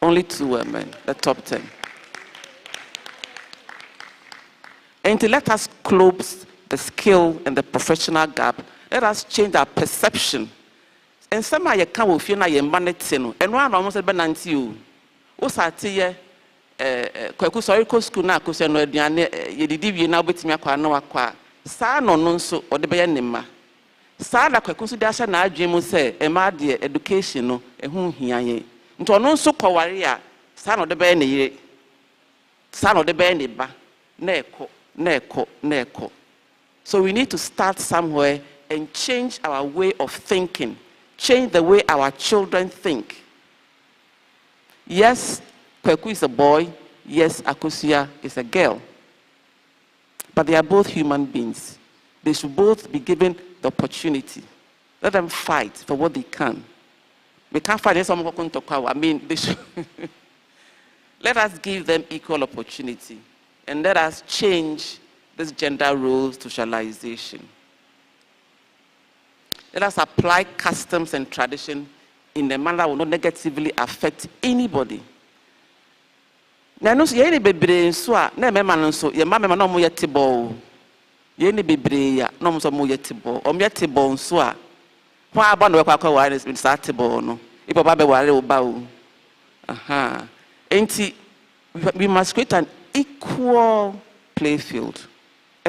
Only 2 were men, the top 10. And to let us close the skill and the professional gap, let us change our perception. And some of you come with you now, you're managing, and one almost said, "Benanti you." Osati kwaku sorry ko school na akosia no aduane yedidi wie na obetimi akwa na wakwa saa no no nso ode be yanema saa da kwaku so de ahya na adwen mu se ema de education no ehu hianye nto no nso kwaware a saa no de be ne yire saa no de be ne ba na eko. So we need to start somewhere and change our way of thinking, change the way our children think. Yes, Kweku is a boy. Yes, Akosia is a girl. But they are both human beings. They should both be given the opportunity. Let them fight for what they can. We can't fight someone who can talk. I mean, they should let us give them equal opportunity. And let us change this gender role socialization. Let us apply customs and tradition in a manner that will not negatively affect anybody. Now, no, ye ni bebre nso a na mema no nso ye mama na omo yete bo. Ye ni bebre ya na omo so mo yete bo. Omo yete bo nso a ho aba no kwakwa wa ni sa tebo no. Ipo ba be ware wo ba o. Enti we must create an equal play field.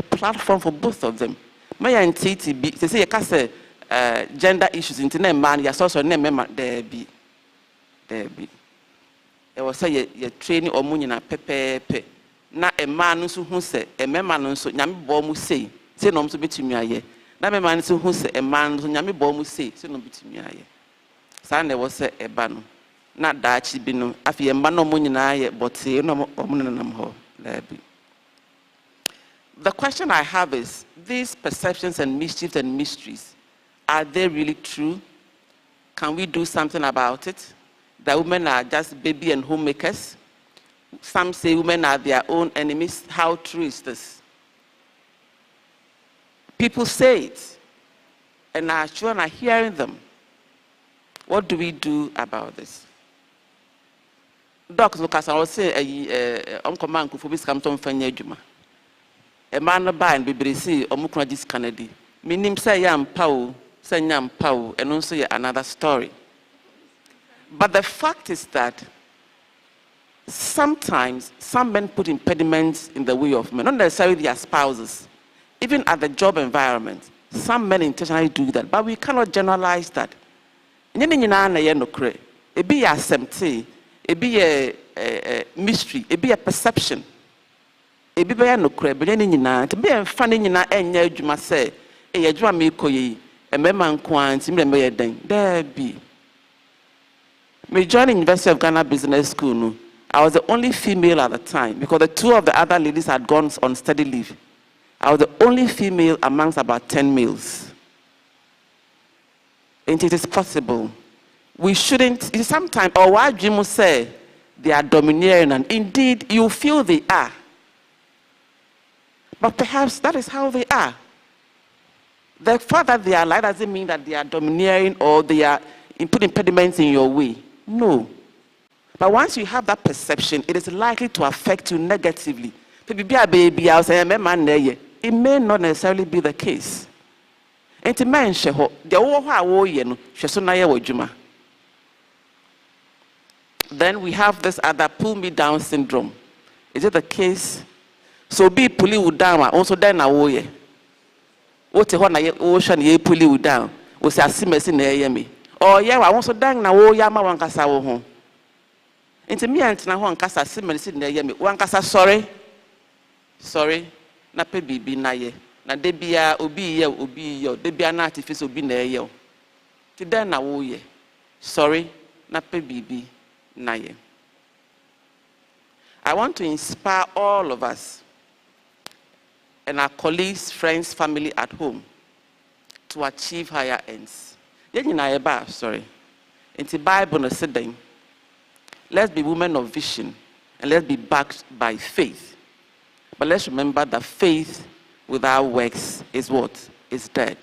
a platform for both of them. My entity be they say you gender issues in the man, you also name there be. I was say you training or money na pepe. Na a man who say a man so nyami bomu say no to be to me aye. Na a man who say a man who nyami bomu say no be to me aye. Sande was say a bano. Na dachi bino afi e mbano money na aye but say no omunanam ho lebi. The question I have is, these perceptions and mischiefs and mysteries, are they really true? Can we do something about it? That women are just baby and homemakers? Some say women are their own enemies. How true is this? People say it, and our children are hearing them. What do we do about this? Doctors, because I will say, Uncle Man, who is come to Fanyajuma. A man by and be see Omukra this Kennedy. Meaning say yam pow, and also another story. But the fact is that sometimes some men put impediments in the way of men, not necessarily their spouses. Even at the job environment, some men intentionally do that, but we cannot generalize that. It be a symptom, it be a mystery, it be a perception. It be a no crab, but any to be a funny in a you must say, a drama koyi, a member quant, similar there be. Me joined University of Ghana Business School. No? I was the only female at the time because the two of the other ladies had gone on study leave. I was the only female amongst about 10 males. And it is possible. We shouldn't, sometimes, or why Jim say they are domineering, and indeed you feel they are. But perhaps that is how they are. The fact that they are like doesn't mean that they are domineering or they are putting impediments in your way. No. But once you have that perception, it is likely to affect you negatively. It may not necessarily be the case. Then we have this other pull me down syndrome. Is it the case? So be pull you down, also then awoye. What a ocean ye pull you down. Was a simmer me. Oh yeah, I also dang na wo yama wankasa wo ho. Enti me antena ho ankasa simmer na ye me. Wankasa sorry. Na pe bibi na ye. Na de bia obi ye, de bia na artifice obi na ye. Ti dan na wo ye. Sorry, na pe bibi na ye. I want to inspire all of us and our colleagues, friends, family at home to achieve higher ends. Sorry. In the Bible, let's be women of vision and let's be backed by faith. But let's remember that faith without works is what? Is dead.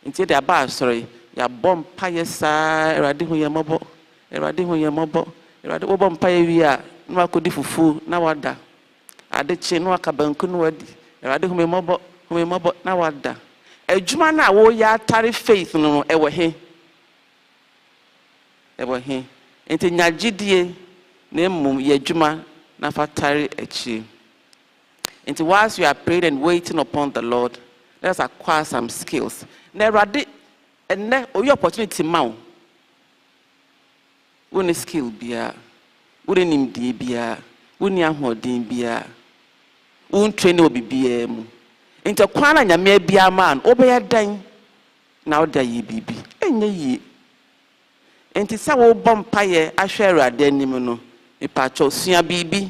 In the Bible, sorry, ya bomb payesa, eradihu ya mobo, eradihu bomb payewia, nwa kodi fufu, na wada. Adeche nwa kabanku nwadi, eradihu me mobo, na wada. Ejuma na wo ya tari faith no ewo he enti nyagidie na mum ye ejuma na fatari echi. Enti whilst you are praying and waiting upon the Lord, let us acquire some skills. Na rade enne oyi opportunity ma wo ne skill bia wo ne nimdie bia wo ne ahodin bia wo train obi bia mu. Into kwana nyame bia man obeya dan na oda ye bibi enye yi enti sa wo bompa ye ahwe Awurade anim no ipacho sua bibi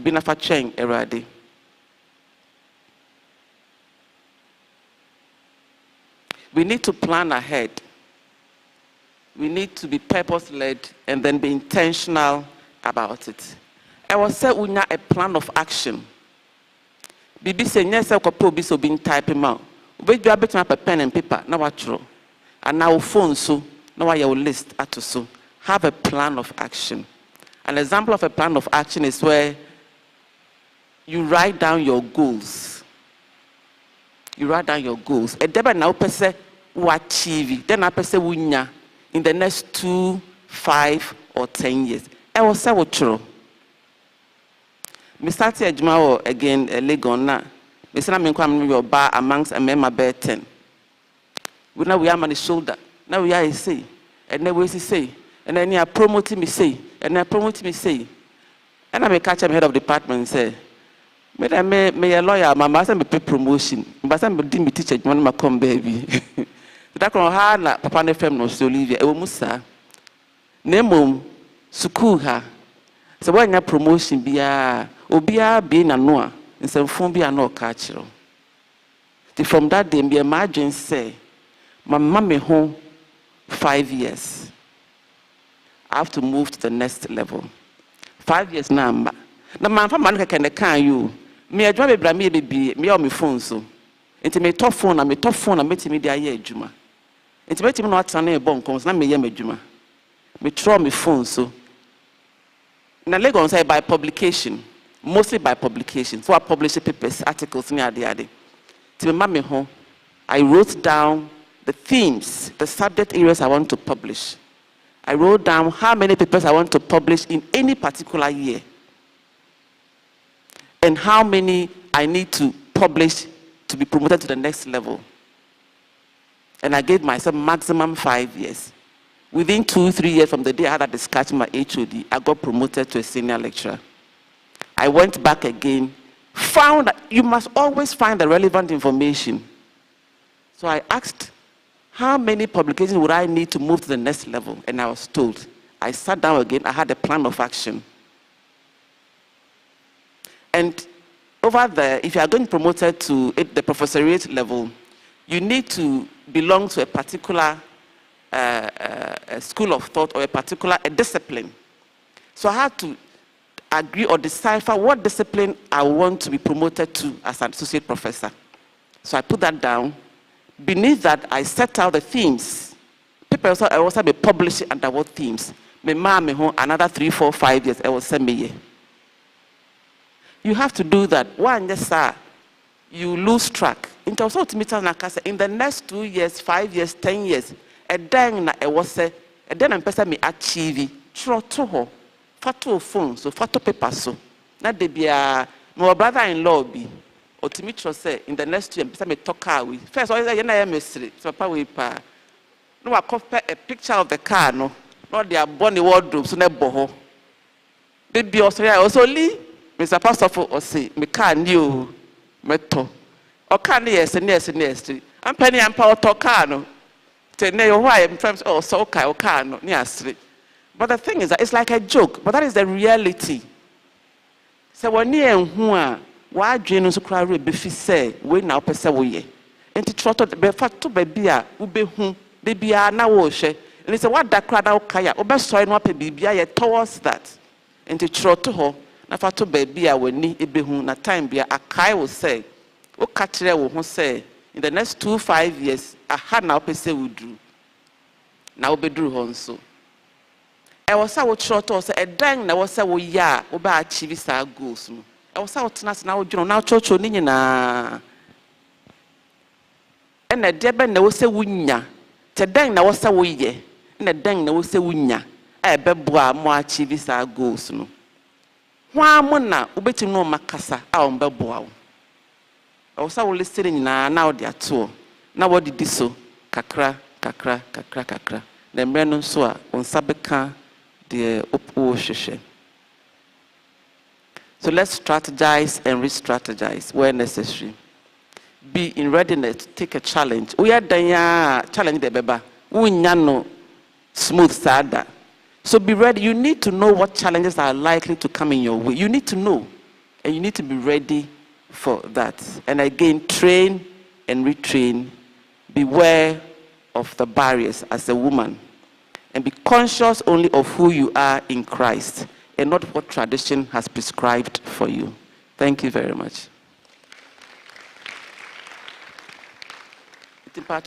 na fa twen Awurade. We need to plan ahead. We need to be purpose-led and then be intentional about it. I will say unya a plan of action. Bibi say yes, I could be so being typing out. We do a bit of pen and paper, now what true. And now phone so, now I will list at so. Have a plan of action. An example of a plan of action is where you write down your goals. You write down your goals. A deba now person who achieve, then I person wunya in the next 2, 5, or 10 years. I will say what true. Me started adwuma again Legon na. Me say na me kwam me oba amongst a member bear 10. Now we are on the shoulder. Now we are say. And then we say. And then you promoting me say. And then promoting me say. And I may catch him head of department and say, me a lawyer, my master me pay promotion. But I'm me teacher, one my come baby. That can hard na papa ne fem no so Olivia. E wo musa. Nemom sukuu ha. So when you promotion biya, obia be na noa. Nsɛmfo bi ana ɔka akyerɛ. From that day, me imagine say, my mommy home 5 years. I have to move to the next level. 5 years now, na man fa man ka can you. Me adwuma be bra me be me on my phone so. Enti me top phone na metimi dia ye adwuma. Enti metimi na atana e bon kom na me ye adwuma. Me throw my phone so. Na Lagos say by publication. Mostly by publication. So I publish papers, articles, ade. To me home, I wrote down the themes, the subject areas I want to publish. I wrote down how many papers I want to publish in any particular year. And how many I need to publish to be promoted to the next level. And I gave myself maximum 5 years. Within 2-3 years from the day I had that discussion with my HOD, I got promoted to a senior lecturer. I went back again, found that you must always find the relevant information. So I asked, how many publications would I need to move to the next level? And I was told. I sat down again, I had a plan of action. And over there, if you are going promoted to the professoriate level, you need to belong to a particular school of thought or a particular discipline. So I had to agree or decipher what discipline I want to be promoted to as an associate professor. So I put that down. Beneath that, I set out the themes. People I also be publishing under what themes. Me home another 3, 4, 5 years. I will send me. You have to do that. One, yes, sir. You lose track. In terms of in the next 2 years, 5 years, 10 years, a dang na I was say, a then person me achieve. Troto. Fato phone so fato paper so na de bia my brother-in-law be otimitro say in the next 2 years person me talk car we first always say na ya mesri so papa we pa no wa compare a picture of the car no they are born the wardrobe so na boho de bia also li Mr. Pastor for say me car new meto o car na yes am penny am pa auto car no te na yo why in terms oh so okay o car no ni asre. But the thing is that it's like a joke, but that is the reality. So when you are why Jane so cry be say we now pesa we and to trot be fat to baby a ube baby a na wo hwe and say what that crowd now kaya obe so no pe bibia ye towards that and to trot to ho na fat to baby a wani ebe hu na time bia akai will say o ka kire wo ho say in the next 2-5 years aha na pesa we do na obedru ho nso. I was out short or a dang, I was a ya, oba achieve sa goals. I was out now, now church or nina. And a deben no say winya. Te dang na was a way, and a dang no say winya. I beboa more achieve sa goals. No. Why mona, ubeti no macassa, our beboa. I was out listening now, they are two. Now what did this so? Kakra. The men so on Sabeka. So let's strategize and re-strategize where necessary. Be in readiness to take a challenge. We are done challenge the beba. We no smooth sada. So be ready. You need to know what challenges are likely to come in your way. You need to know, and you need to be ready for that. And again, train and retrain. Beware of the barriers as a woman. And be conscious only of who you are in Christ and not what tradition has prescribed for you. Thank you very much.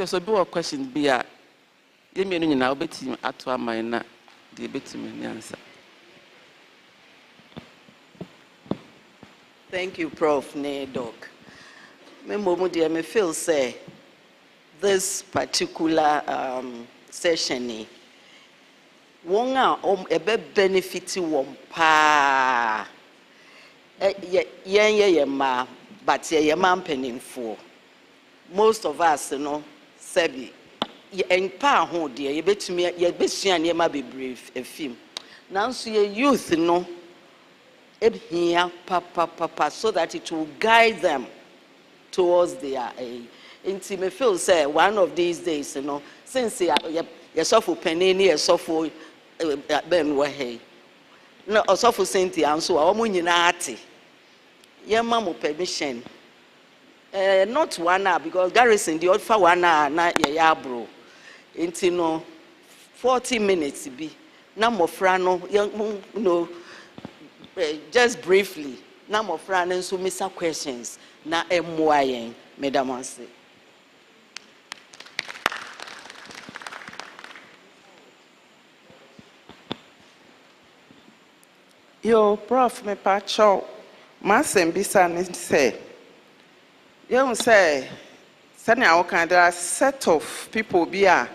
So be a question be a you now betting at my the betting answer. Thank you, Prof. Nedok. Me feel say this particular session wonga ebe benefit won pa ye ma, but ye man penning for. Most of us, you know, Sebi, and pa ho dear, you bet me, ye bet you and ye might be brave a film. Now, so ye youth, you know, here, papa, so that it will guide them towards their intimate feel. Say, one of these days, you know, since you suffer penny, you suffer Ben Wahay. No, or suffer Cynthia, and so I'm winning at your mamma permission. Not 1 hour, because Garrison, the old for 1 hour, not ya bro. Into no 40 minutes be. No more frano, young, no, just briefly. No more frano, so miss some questions. Na MYN, Madam Anse. Yo, Prof, me pacho, Masen Bisan say, you say, there are a set of people here.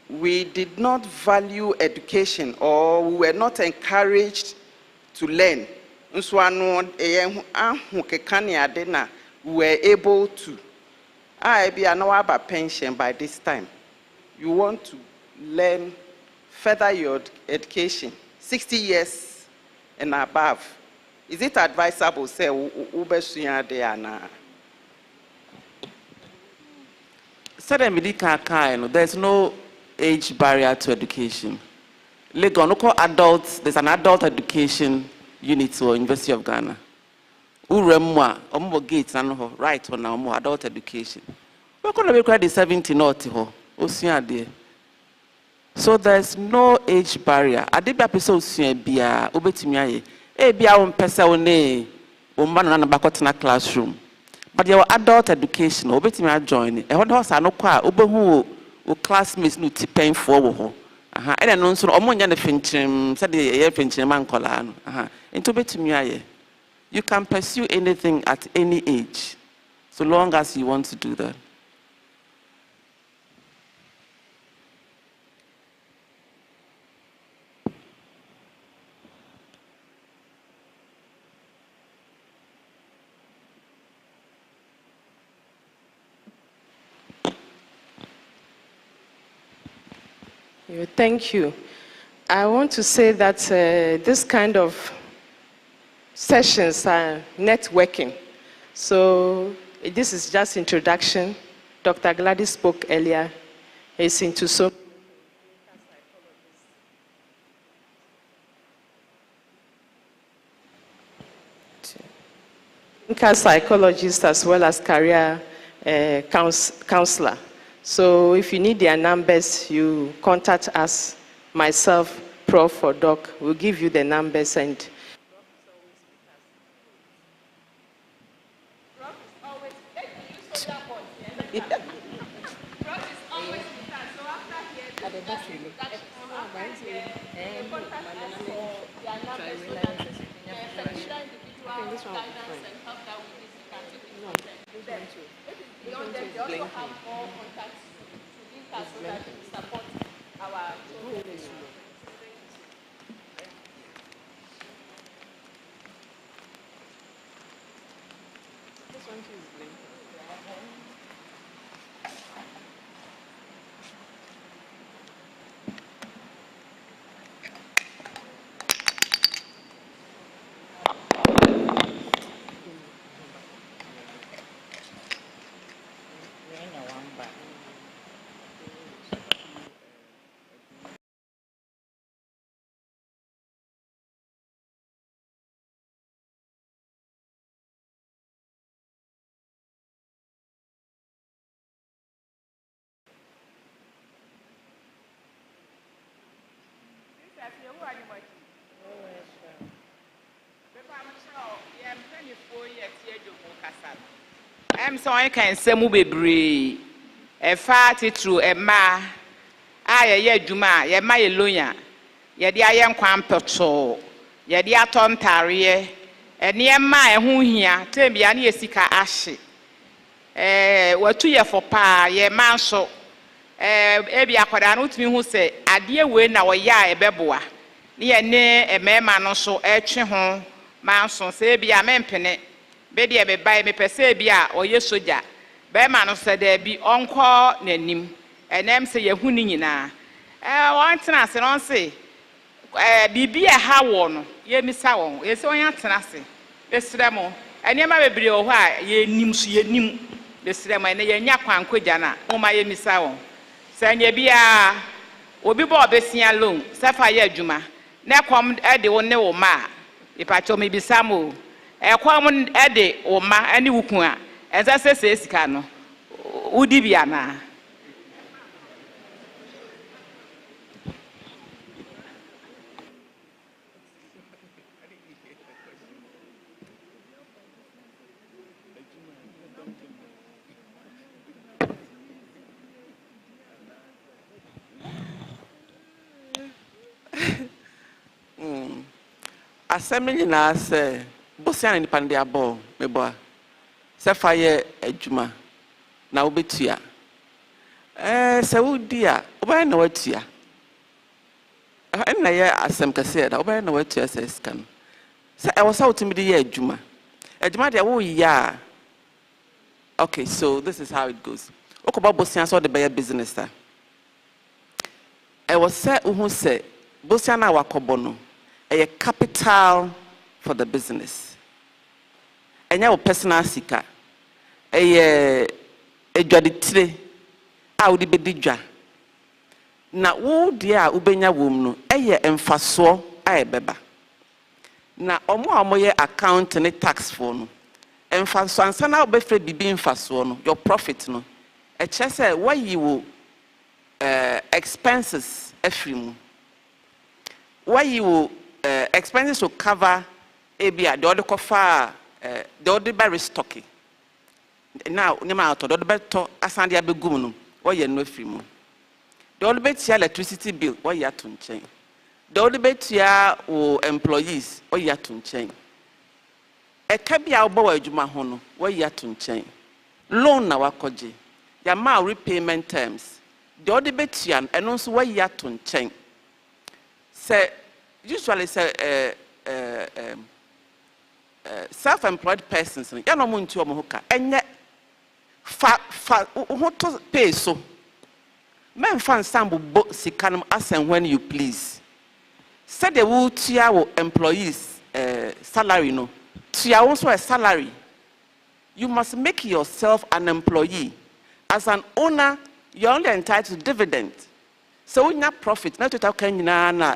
We did not value education or we were not encouraged to learn. We were able to. I be about pension by this time. You want to learn, further your education, 60 years and above. Is it advisable say there's no age barrier to education. Local adults, there's an adult education unit or University of Ghana. Uremwa, omo gates and right on now adult education. We're going to be quite 70 not ho. So there's no age barrier. I did episode bia obetimiaye. Bia on pesa one man na bakotena classroom. But your adult education obetimia join. E what house no kwa obehu o classmates no tipen for wo. Aha. E no nso omo nya na finchim said ye finchim man kola no. Aha. Into obetimiaye. You can pursue anything at any age, so long as you want to do that. Thank you. I want to say that this kind of sessions are networking. So this is just introduction. Dr. Gladys spoke earlier. He's into so psychologist as well as career counselor. So if you need their numbers, you contact us, myself, Prof or Doc. We'll give you the numbers and So I can say bebree e fa titru e ma ye adwuma ye ma ye lonya ye de aye nkwan peto ye de atontare ene ma e ho hia tembia na ye sika ahye watu ye fo pa ye ma so ebi akwada no tumi hu se ade we na wo ya e beboa ne ye ne emema no so etwe ho manso se bia mempene be de be bai me pese bia oye soja be ma no se da bi onko nanim enem se yehu ni nyina won tena se no se bibi e ha wo no ye misa won ye se won tena se be sire mo enema bebre o ho a ye nim so ye nim be sire mo ene ye nya kwankogya na o ma ye misa won se nya bia obi bo obesia loan se fa ye adwuma na kom de wo ne wo ma ipacho me bisa mo kom de wo ma ani wuku a enza se sika no udi bia na Assembly na say bosia ni pande abo meboa se fa ye adwuma na obetua se wudi a oba na watua na ye asem kase da oba na watua se scan se e wosa utimi de ye adwuma de wo ya okay. So this is how it goes. Okoba bosia so de be business ta e was say uhu se bosia na wakobo no a capital for the business. And your personal sika. A juditre out the bedija. Na wo dia ubenya wom no eye emfaso aye beba. Na omo ye account ne tax for no. Emfaso ansa na obefre bibi emfaso no your profit no. E che say why you expenses efrimu. Why you expenses to cover ABI, the other cover, the other by restocking. Now, no matter the other better Asandia Begum, or you no free moon. The other bet your electricity bill, or you to change. The other bet your employees, or you to change. A cabia boy, Jumahono, or you to change. Loan now, Koji. Your repayment terms. The other bet you and also why you to change. Say, usually say self-employed persons ya no mo nti o mo hoka enye fa to pay so men fan sambo sika no asen when you please said they will tia wo employees salary no tia also a salary. You must make yourself an employee. As an owner, you're only entitled to dividend. So when you have profit na to ta kan nyina na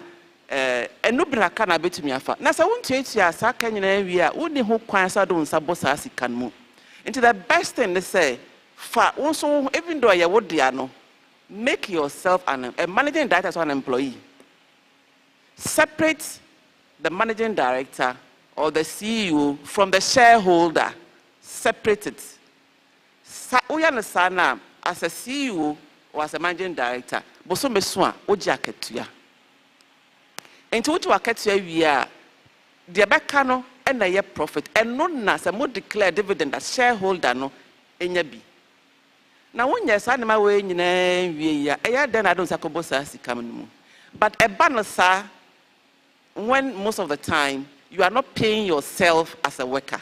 enu braka na betumi afa na sa wontu etia sa ka nyina wi a woni ho kwan sa do nsa bo sa sika mu. Into the best thing they say fa also even though you would dia no make yourself a managing director as an employee. Separate the managing director or the CEO from the shareholder. Separate it. Sa as a CEO or as a managing director boso mesua oji aketua. Into which we are the Abacano and a year profit, and non as a more declared dividend as shareholder no in your be. Now, when you're signing my way in a then I don't sacobosa coming. But a banner, sir, when most of the time you are not paying yourself as a worker.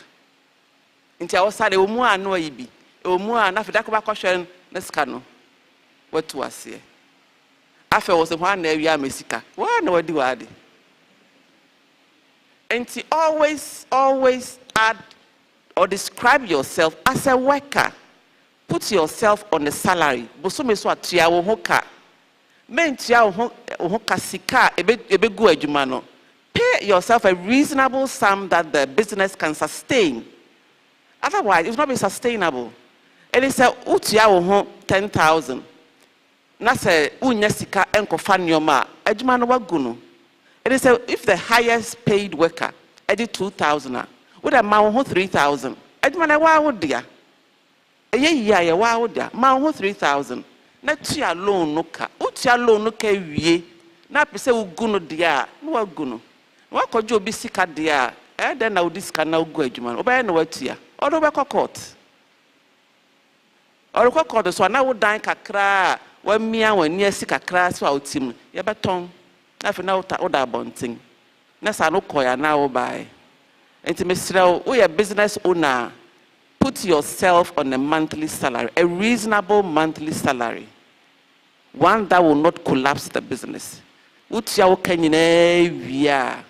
Into our side, a more no be, a more enough that question, let's cano. What to us here? After was the one area Messica. Why no do I? And to always add or describe yourself as a worker. Put yourself on the salary. Bosume so atia wo hoka. Men tia wo hoka sika ebe gu adwuma no. Pay yourself a reasonable sum that the business can sustain. Otherwise, it will not be sustainable. And it's a utia wo 10,000. Na se unya sika enkofa nyoma adwuma no wagu. It is if the highest paid worker edit 2,000 would amount 3,000. Adwuma na wa wo dia. Eye wa wo dia ma wo 3,000. Na tia loan no ka. Utia loan no ka wie. Na pese ugu no dia no wagu no. Wa kojo obi sika dia then na odi sika na ugu adwuma no. Oba na watia. Odo be court. Or court so na wo dan kakra when me and when near sick a class out team, Yabaton, nothing out of that bunting. Nessa no coya now by. Enti mesrɛ wo, woyɛ business owner, put yourself on a monthly salary, a reasonable monthly salary, one that will not collapse the business. Utia wo ka nyinaa wie a,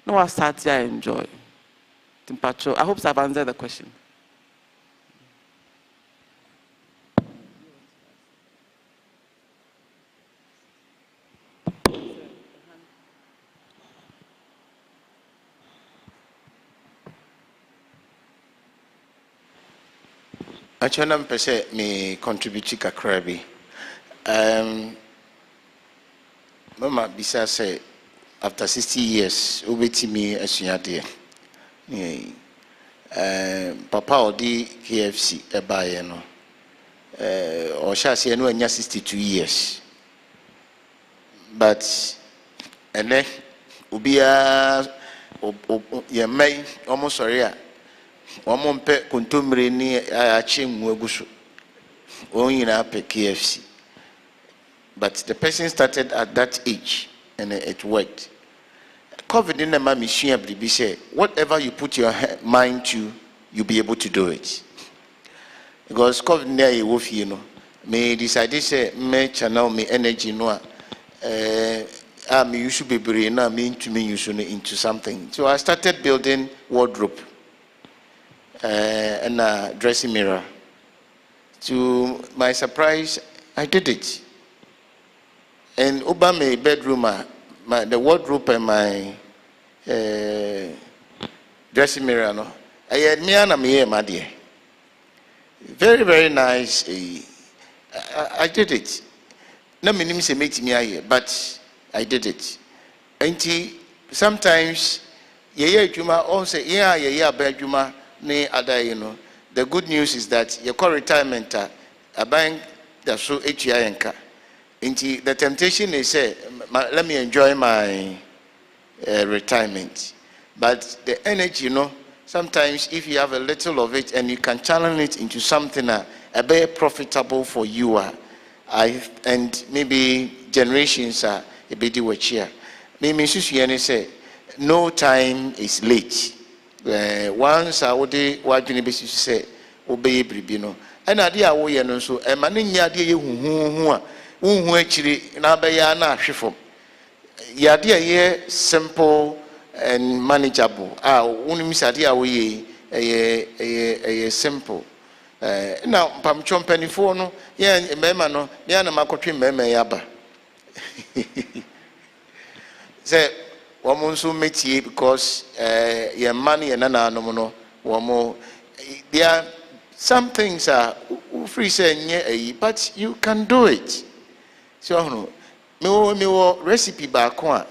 na wa start to enjoy. Timpacho, I hope I've answered the question. Actually, I'm me contribute kakra bi. Mama bisa say after 60 years, ubeti me asuade. Papa odi KFC ebaye no. O sha se no anya 62 years. But ene ubia ye mai almost sorry a Wamompe kuntumre ni ache mwegusu. Onyina pe KFC. But the person started at that age and it worked. COVID in the mission be say whatever you put your mind to, you'll be able to do it. Because COVID near you wolf, you know. Me decided say me channel me energy no you should be brain now me into me into something. So I started building wardrobe. And a dressing mirror. To my surprise, I did it. And over my bedroom, the wardrobe and my dressing mirror, no, I had me and me, my dear. Very, very nice. I did it. No minimum say make me, but I did it. And sometimes, Juma also say, Juma. The good news is that your core retirement a bank that's so HINK. The temptation is say, let me enjoy my retirement. But the energy, sometimes if you have a little of it and you can channel it into something a very profitable for you, and maybe generations are a bit here. Maybe say, no time is late. Once I would what university say obey bribino and idea wo ye no so e ma ne nya de ye hu akiri na be ya na ahwefo ya de ye simple and manageable unim sade a wo ye simple na pamchom panifo no ye mema no ye na makotwe mema ya ba say Womanso metie because your money and no there are some things are free saying but you can do it. So no me recipe back one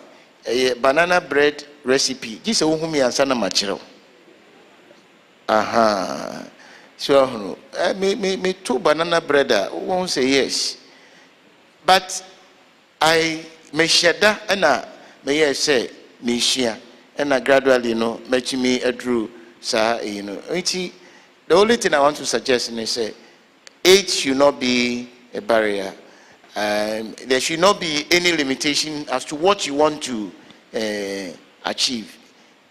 banana bread recipe. Just whom me answer na machiro. So me two banana bread won't say yes. But I me shada and may say Mishia and I gradually make me a drew, sir. The only thing I want to suggest is say age should not be a barrier. There should not be any limitation as to what you want to achieve.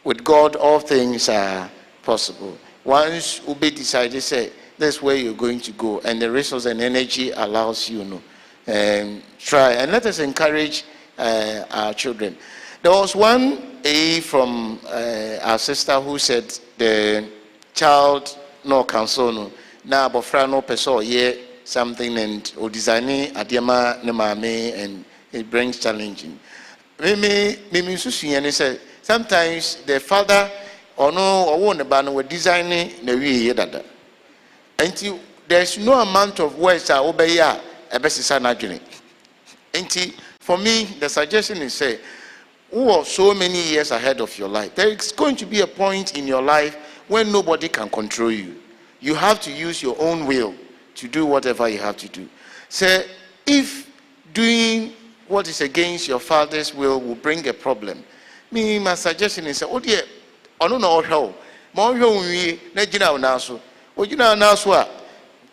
With God, all things are possible. Once Ube decided, say that's where you're going to go, and the resource and energy allows you, try and let us encourage our children. There was one from our sister who said the child no counsel no na bofra no person ye something and o designing adiama ne mame and it brings challenging. Me susu say sometimes the father or no or one ba no designing na wie dada. Until there's no amount of words that obeya ebesisa na dwene. Until for me the suggestion is say who are so many years ahead of your life. There is going to be a point in your life when nobody can control you. You have to use your own will to do whatever you have to do. So if doing what is against your father's will bring a problem, my suggestion is, oh dear, I don't know how. More we Najina Naso. Oh, you know, Naswa,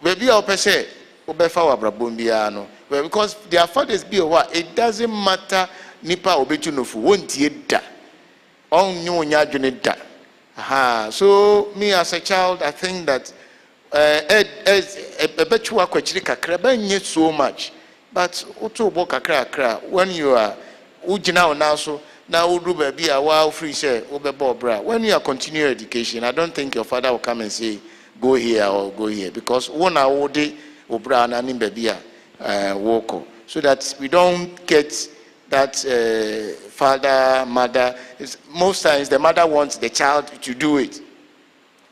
baby, I'll say, Obefa Brabumbiano. Because their fathers be a what, it doesn't matter. Nipa obetu nofu wontie da on nyo nya dwene da So me as a child, I think that so much, but when you are now baby a free share when you are continuing education, I don't think your father will come and say go here or go here, because one hour day obra na baby walk, so that we don't get that father mother. Most times the mother wants the child to do it,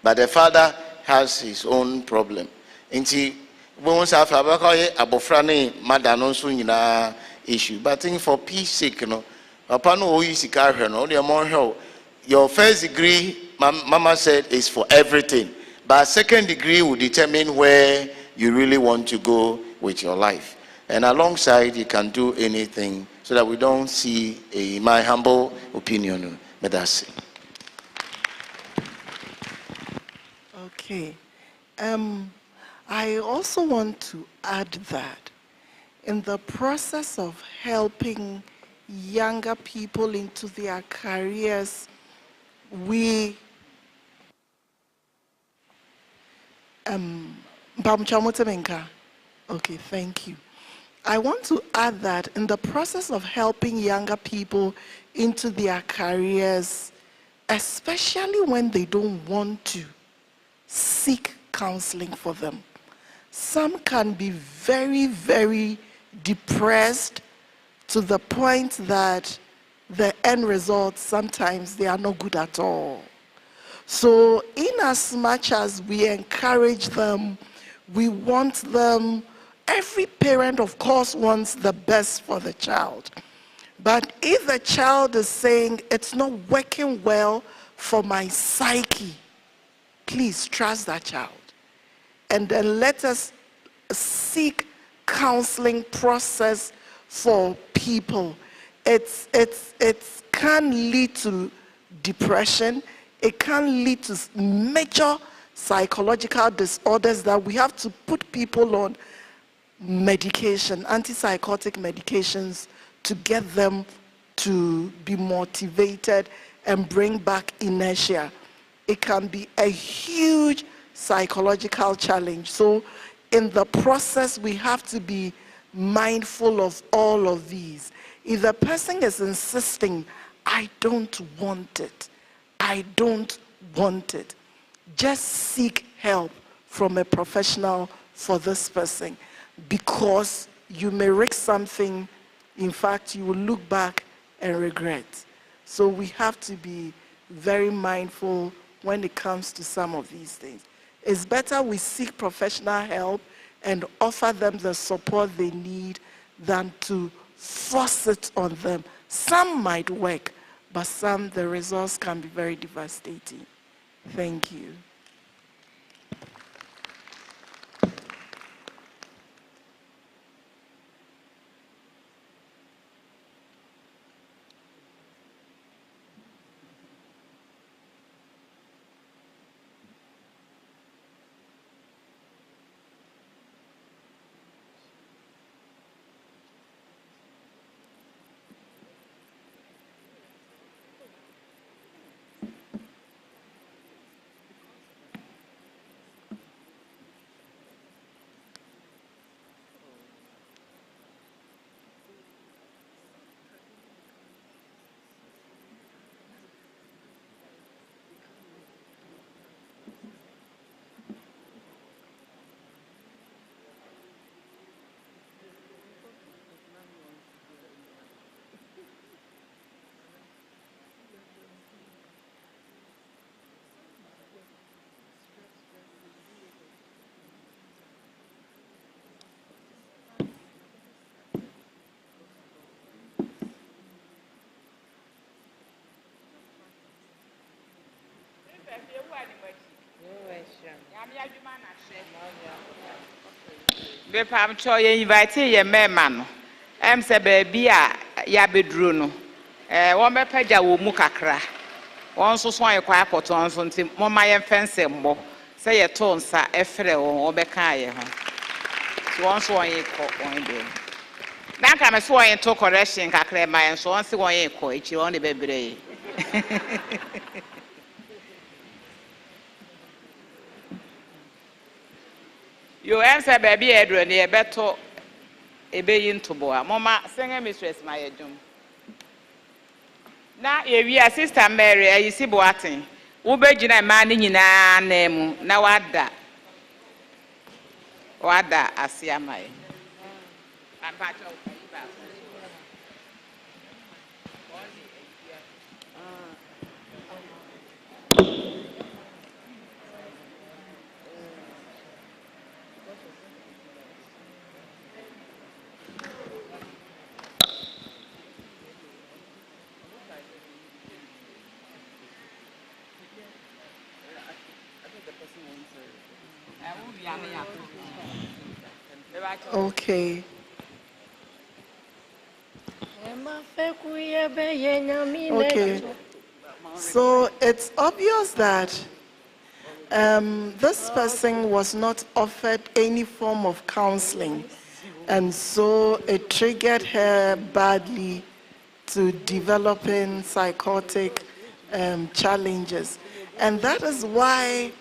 but the father has his own problem. Inti when say abofra ne mother no so nyina issue, but I think for peace sake, you know, papa no oyi sika hwe no de mo hwe. Your first degree, mama said, is for everything, but second degree will determine where you really want to go with your life, and alongside you can do anything, so that we don't see my humble opinion. But that's it. Okay. I also want to add that in the process of helping younger people into their careers, we okay, thank you. I want to add that in the process of helping younger people into their careers, especially when they don't want to seek counseling for them, some can be very, very depressed to the point that the end result, sometimes they are not good at all. So in as much as we encourage them, we want them, every parent of course wants the best for the child. But if the child is saying it's not working well for my psyche, please trust that child. And then let us seek counseling process for people. It can lead to depression. It can lead to major psychological disorders that we have to put people on medication, antipsychotic medications, to get them to be motivated and bring back inertia. It can be a huge psychological challenge. So in the process, we have to be mindful of all of these. If the person is insisting, I don't want it, I don't want it, just seek help from a professional for this person, because you may risk something, in fact, you will look back and regret. So we have to be very mindful when it comes to some of these things. It's better we seek professional help and offer them the support they need than to force it on them. Some might work, but some, the results can be very devastating. Thank you. Bepam cho ye invite ye mema no. Em se baby a ya bedru no. Won be pagya wo mu kakra. Won so so ayekwa apoto on so nti moma ye fence mbo. Se ye to nsa efre won obeka ye ho. So won so ye ko won dey. Na ka me so ye to correction kakra ma ye so won se won ye ko echi won dey bebre. You answer baby Edwin, ye better a bay into boa. Mama, singer mistress, my edum. Now, if you are Sister Mary, you see boating. Ubejina manning in a name, now what that? What that, I see am I. I'm part of Okay. Okay. So it's obvious that this person was not offered any form of counseling, and so it triggered her badly to developing psychotic challenges. And that is why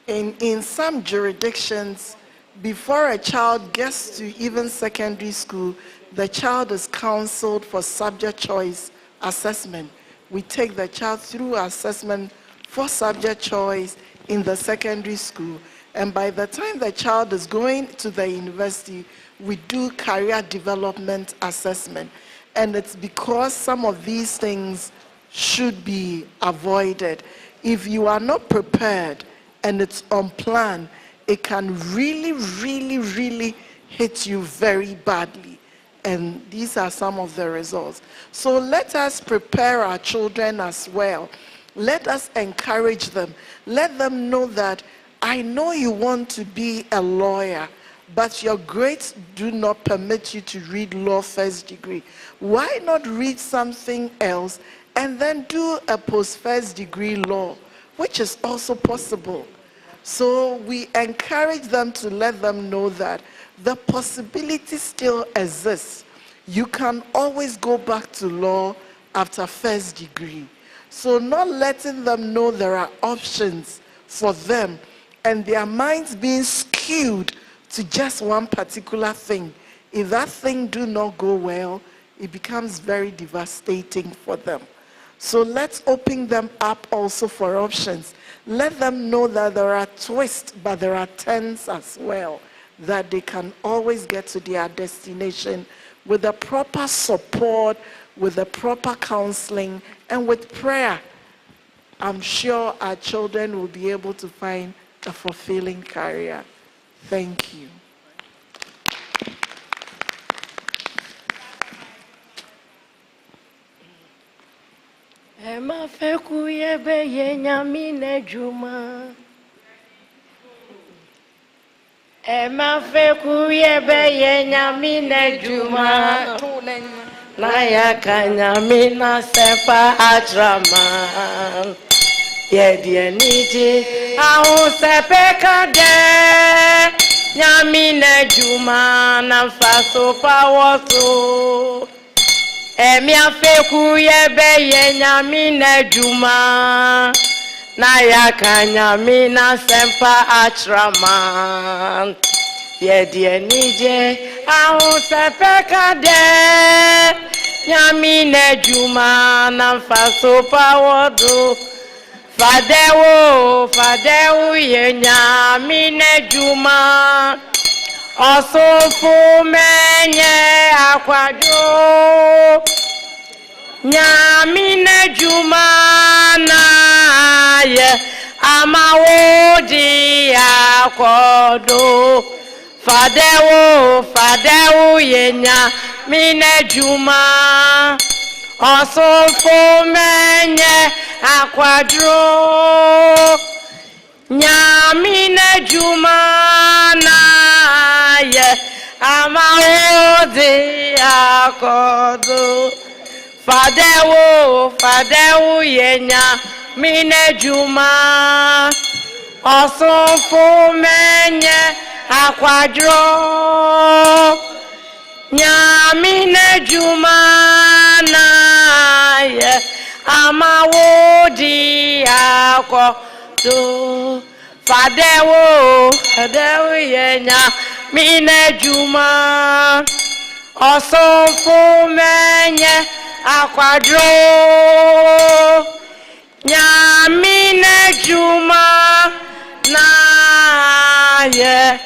in some jurisdictions, before a child gets to even secondary school, the child is counseled for subject choice assessment. We take the child through assessment for subject choice in the secondary school. And by the time the child is going to the university, we do career development assessment. And it's because some of these things should be avoided. If you are not prepared and it's unplanned, it can really, really, really hit you very badly. And these are some of the results. So let us prepare our children as well. Let us encourage them. Let them know that I know you want to be a lawyer, but your grades do not permit you to read law first degree. Why not read something else and then do a post first degree law, which is also possible. So we encourage them to let them know that the possibility still exists. You can always go back to law after first degree. So not letting them know there are options for them and their minds being skewed to just one particular thing. If that thing do not go well, it becomes very devastating for them. So let's open them up also for options. Let them know that there are twists, but there are turns as well, that they can always get to their destination with the proper support, with the proper counseling, and with prayer. I'm sure our children will be able to find a fulfilling career. Thank you. Emma fekuye beye nyamine juma. Emma fekuye beye nyamine juma. Naya kanyamina sepa atraman. Yedie niji au sepe kade. Nyamine juma na faso pawoso. Emi afeku yebe ye nyamine juma na yaka nyamina sempa atraman yedie nije ahu sepeka de nyamine juma na faso pawodo fadewu ye nyamine juma Osofu menye akwajo Nyamine jumana ye Amawodi akwodo Fadewu ye nyamine juma Osofu menye akwajo Nyamine jumana ye Amawodi akodo Fadewu ye nyamine juma Osofu menye akwadro Nyamine jumana ye Amawodi akodo Fadewo, Fadewo yenya, mine juma. Osonfo menye akwadro. Nyamine juma na ye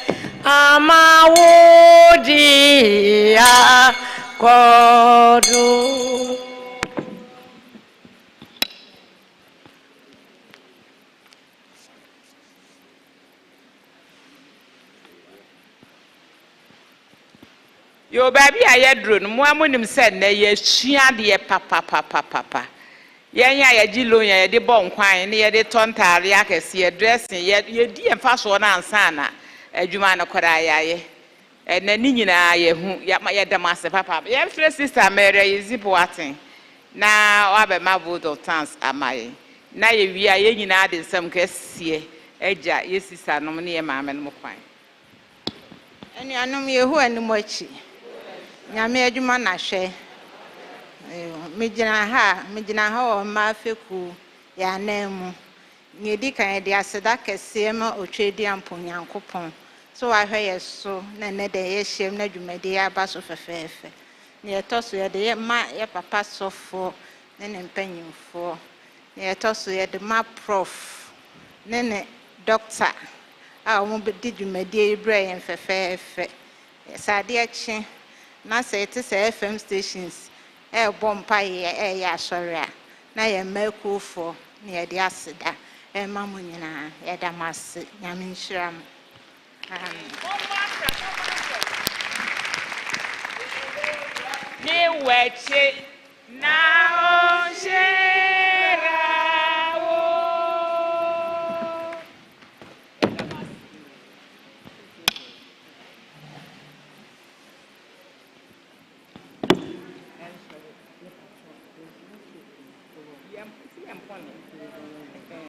amawodi akodo. Yo baby ayedro no mo amonim se na ye sua de papa yenya ye gilo ye de bon kwan ne ye de tontare akese ye dressing ye di emfa so na ansa na adwuma no kora yaye na ni nyina ye hu ye damase papa ye free sister Mary Yizipo aten na wabe ma vote of thanks amaye na ye wi ye nyina de nsam kese eja ye sister no ne ye maame no kwan eni anom ye hu anim achi nyame adwuma na hwe mejina ha o ma feku ya namu nyedi kan de aseda kese ma otwedi ampo nyankopon so ahwe ye so na ne de ye hyem na dwumade ya ba so fefefe ne ye toso ye de ma ye papa sofo ne ne mpanyimfo ne ye toso ye de ma prof ne doctor a mo di dwumade ibra ye fefefe sade achi na say it is FM stations bompa ye asori na ye meku for na ye de aseda ma mo nyina ye da mase nyame nhyiram ni weche na o